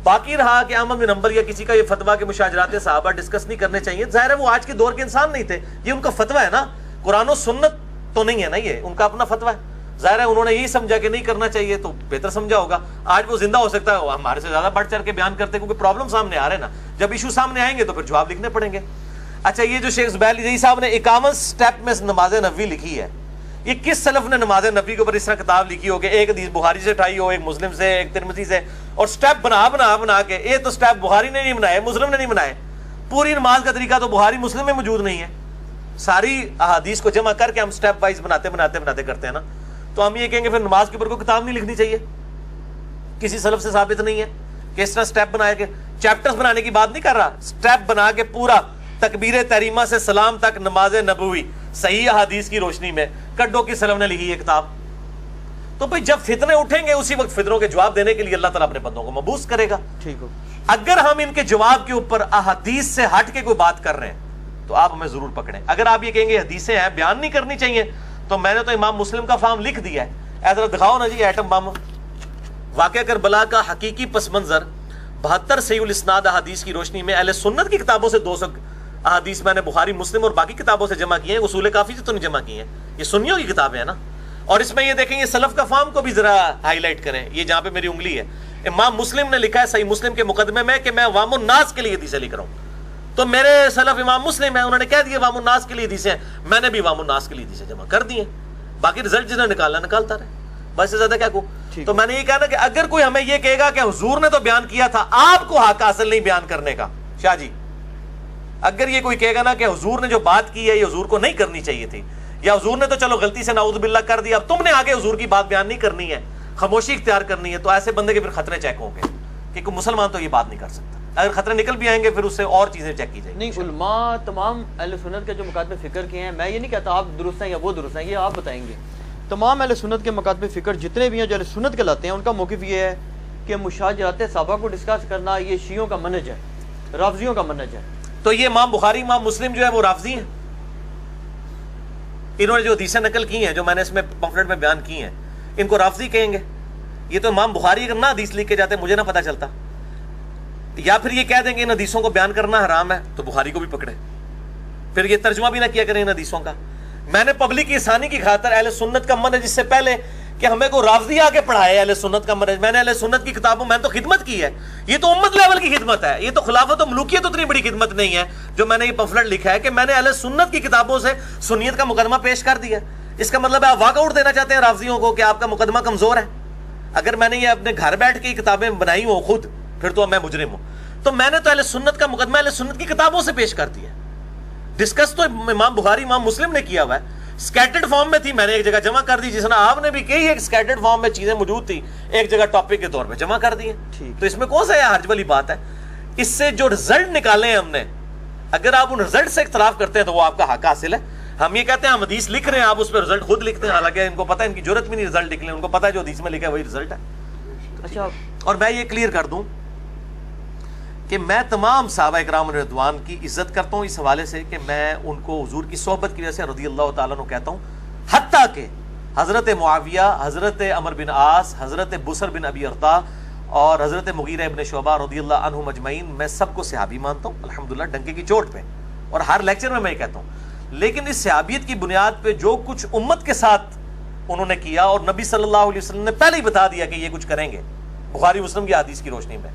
باقی رہا کہ احمد بن حنبل یا کسی کا یہ فتویٰ کہ مشاجرات صحابہ ڈسکس نہیں کرنے چاہیے، ظاہر ہے وہ آج کے دور کے انسان نہیں تھے، یہ ان کا فتویٰ ہے نا، قرآن و سنت تو نہیں ہے نا، یہ ان کا اپنا فتویٰ ہے۔ ظاہر ہے انہوں نے یہی سمجھا کہ نہیں کرنا چاہیے تو بہتر سمجھا ہوگا۔ آج وہ زندہ ہو سکتا ہے، ہمارے سے زیادہ بڑھ چڑھ کے بیان کرتے ہیں کیونکہ پرابلم سامنے آ رہے ہیں نا، جب ایشو سامنے آئیں گے تو پھر جواب لکھنے پڑیں گے۔ اچھا یہ جو شیخ زبیر علی صاحب نے 51 سٹیپ میں نماز نبوی لکھی ہے، یہ کس سلف نے نماز نبوی کے اوپر اس طرح کتاب لکھی ہو کہ ایک حدیث بخاری سے اٹھائی ہو، ایک مسلم سے، ایک ترمذی سے، اور سٹیپ بنا کے، یہ تو سٹیپ بخاری نے نہیں بنائے، مسلم نے نہیں بنائے، پوری نماز کا طریقہ تو بخاری مسلم میں موجود نہیں ہے، ساری احادیث کو جمع کر کے ہم سٹیپ وائز بناتے کرتے ہیں نا، تو ہم یہ کہیں گے پھر نماز کے اوپر کوئی کتاب نہیں لکھنی چاہیے، کسی سلف سے ثابت نہیں ہے کہ اس طرح سٹیپ بنائے کے، چیپٹرز بنانے کی بات نہیں کر رہا، سٹیپ بنا کے پورا تکبیر تحریمہ سے سلام تک نماز نبوی صحیح احادیث کی روشنی میں کڈو کی سلف نے لکھی ہے کتاب۔ تو بھئی جب فتنے اٹھیں گے اسی وقت فتنوں کے جواب دینے کے لیے اللہ تعالیٰ اپنے بندوں کو مبعوث کرے گا۔ ٹھیک ہو، اگر ہم ان کے جواب کے اوپر احادیث سے ہٹ کے کوئی بات کر رہے ہیں تو آپ ہمیں ضرور پکڑیں۔ اگر آپ یہ کہیں گے حدیثیں ہیں بیان نہیں کرنی چاہیے، تو میں نے تو امام مسلم کا فارم لکھ دیا ہے، ایسا دکھاؤ نا جی ایٹم بم، واقعہ کربلا کا حقیقی پس منظر 72 صحیح الاسناد احادیث کی روشنی میں اہل سنت کی کتابوں سے 200 احادیث میں نے بخاری مسلم اور باقی کتابوں سے جمع کی ہیں، اصول کافی سے تو نہیں جمع کی ہیں، یہ سنیوں کی کتابیں ہیں نا۔ اور اس میں یہ دیکھیں یہ سلف کا فارم کو بھی ذرا ہائی لائٹ کریں، یہ جہاں پہ میری انگلی ہے، امام مسلم نے لکھا ہے صحیح مسلم کے مقدمے میں کہ میں عوام الناس کے لیے حدیثیں لکھ رہا ہوں. تو میرے سلف امام مسلم ہیں, انہوں نے کہہ دیا عوام الناس کے لیے حدیثیں ہیں, میں نے بھی عوام الناس کے لیے حدیثیں جمع کر دی ہیں. باقی رزلٹ جس نے نکالتا رہے, بس سے زیادہ کیا کہوں. تو میں نے یہ کہا نا کہ اگر کوئی ہمیں یہ کہے گا کہ حضور نے تو بیان کیا تھا, آپ کو حق حاصل نہیں بیان کرنے کا, شاہ جی اگر یہ کوئی کہے گا نا کہ حضور نے جو بات کی ہے یہ حضور کو نہیں کرنی چاہیے تھی, یا حضور نے تو چلو غلطی سے نعوذ باللہ کر دیا, اب تم نے آگے حضور کی بات بیان نہیں کرنی ہے, خاموشی اختیار کرنی ہے, تو ایسے بندے کے پھر خطرے چیک ہوں گے کہ کوئی مسلمان تو یہ بات نہیں کر سکتا. اگر خطرے نکل بھی آئیں گے پھر اس سے اور چیزیں چیک کی جائیں گی. نہیں, علماء تمام اہل سنت کے جو مکاتب فکر کے ہیں, میں یہ نہیں کہتا آپ درست ہیں یا وہ درست ہیں, یہ آپ بتائیں گے. تمام اہل سنت کے مکاتب فکر جتنے بھی ہیں جو اہل سنت کہلاتے ہیں, ان کا موقف یہ ہے کہ مشاجرات صحابہ کو ڈسکس کرنا یہ شیعوں کا منہج ہے, رافضیوں کا منہج ہے. تو یہ امام بخاری امام مسلم جو ہے وہ رافضی ہیں, انہوں نے جو حدیثیں نقل کی ہیں جو میں نے اس میں پمفلٹ میں بیان کی ہیں, ان کو رافضی کہیں گے. یہ تو امام بخاری اگر نہ حدیث لکھ کے جاتے مجھے نہ پتہ چلتا, یا پھر یہ کہہ دیں گے ان حدیثوں کو بیان کرنا حرام ہے تو بخاری کو بھی پکڑے, پھر یہ ترجمہ بھی نہ کیا کریں ان حدیثوں کا. میں نے پبلک آسانی کی خاطر اہل سنت کا منہج, جس سے پہلے کہ ہمیں کو رافضی آ کے پڑھائے اہل سنت کا منہج, میں نے اہل سنت کی کتابوں میں تو خدمت کی ہے, یہ تو امت لیول کی خدمت ہے, یہ تو خلافت و ملوکیت اتنی بڑی خدمت نہیں ہے جو میں نے یہ پمفلٹ لکھا ہے کہ میں نے اہل سنت کی کتابوں سے سنیت کا مقدمہ پیش کر دیا. اس کا مطلب ہے آپ واک آؤٹ دینا چاہتے ہیں رافضیوں کو کہ آپ کا مقدمہ کمزور ہے. اگر میں نے یہ اپنے گھر بیٹھ کے یہ کتابیں بنائی ہوں خود, پھر تو میں مجرم ہوں. تو میں نے تو اہل سنت کا مقدمہ اہل سنت کی کتابوں سے پیش کر دیا. ڈسکس تو امام بخاری امام مسلم نے کیا ہوا ہے, سکیٹرڈ فارم میں تھی, میں نے ایک جگہ جمع کر دی, جس طرح آپ نے بھی کہی ہے کہ سکیٹرڈ فارم میں چیزیں موجود تھی, ایک جگہ ٹاپک کے طور پہ جمع کر دی ہیں. تو اس میں کون سا ہے حرج والی بات ہے؟ اس سے جو رزلٹ نکالے ہیں ہم نے, اگر آپ ان رزلٹ سے اختلاف کرتے ہیں تو وہ آپ کا حق حاصل ہے. ہم یہ کہتے ہیں ہم حدیث لکھ رہے ہیں, آپ اس پہ رزلٹ خود لکھتے ہیں, حالانکہ ان کو پتہ ہے ان کی ضرورت بھی نہیں رزلٹ لکھنے, ان کو پتہ ہے جو حدیث میں لکھا ہے وہی رزلٹ ہے. اچھا, اور میں یہ کلیئر کر دوں کہ میں تمام صحابہ اکرام رضوان کی عزت کرتا ہوں اس حوالے سے کہ میں ان کو حضور کی صحبت کی وجہ سے رضی اللہ تعالیٰ عنہ کہتا ہوں, حتیٰ کہ حضرت معاویہ, حضرت عمر بن عاص, حضرت بصر بن ابی ارطا اور حضرت مغیرہ ابن شعبہ رضی اللہ عنہم اجمعین, میں سب کو صحابی مانتا ہوں الحمدللہ ڈنکے کی چوٹ پہ, اور ہر لیکچر میں یہ کہتا ہوں. لیکن اس صحابیت کی بنیاد پہ جو کچھ امت کے ساتھ انہوں نے کیا, اور نبی صلی اللہ علیہ وسلم نے پہلے ہی بتا دیا کہ یہ کچھ کریں گے بخاری مسلم کی حدیث کی روشنی میں,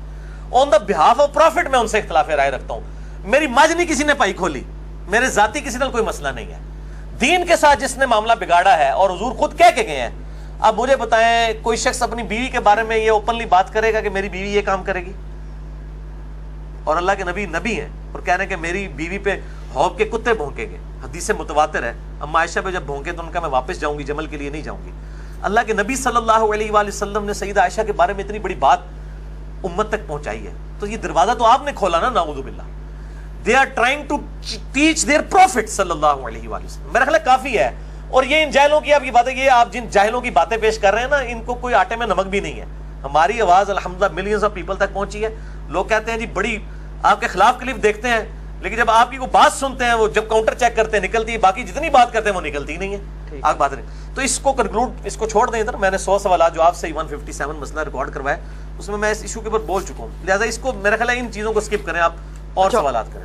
آن دا بہاف آف پروفٹ میں ان سے اختلاف رائے رکھتا ہوں. میری مجھ نہیں کسی نے پائی کھولی, میرے ذاتی کسی نے کوئی مسئلہ نہیں ہے. دین کے ساتھ جس نے معاملہ بگاڑا ہے, اور حضور خود کہہ کے گئے ہیں, اب مجھے بتائیں کوئی شخص اپنی بیوی کے بارے میں یہ اوپنلی بات کرے گا کہ میری بیوی یہ کام کرے گی, اور اللہ کے نبی نبی ہیں اور کہہ رہے ہیں کہ میری بیوی پہ حوض کے کتے بھونکیں گے, حدیث متواتر ہے, اما عائشہ پہ جب بھونکے تو ان کا میں واپس جاؤں گی, جمل کے لیے نہیں جاؤں گی. اللہ کے نبی صلی اللہ علیہ وآلہ وسلم نے سیدہ عائشہ کے بارے میں اتنی بڑی بات امت تک پہنچائی ہے, تو یہ دروازہ تو آپ نے کھولا نا, نعوذ باللہ. They are trying to teach their prophet صلی اللہ علیہ وآلہ وسلم. میرا خیال ہے کافی ہے. اور یہ ان جاہلوں کی آپ کی باتیں, یہ آپ جن جاہلوں کی باتیں پیش کر رہے ہیں نا, ان کو کوئی آٹے میں نمک بھی نہیں ہے. ہماری آواز الحمدللہ ملینز آف پیپل تک پہنچی ہے. لوگ کہتے ہیں جی بڑی آپ کے خلاف کلپ دیکھتے ہیں, لیکن جب آپ کی کوئی بات سنتے ہیں وہ جب کاؤنٹر چیک کرتے ہیں نکلتی ہے, باقی جتنی بات کرتے ہیں وہ نکلتی نہیں ہے. آپ بات نہیں, تو اس کو کنکلوڈ, اس کو چھوڑ دیں ادھر. میں نے 100 سوالات جو آپ سے 157 مسئلہ ریکارڈ کروائے, اس میں اس ایشو کے اوپر بول چکا ہوں, لہٰذا اس کو میرا خیال ہے ان چیزوں کو اسکپ کریں آپ اور سوالات کریں.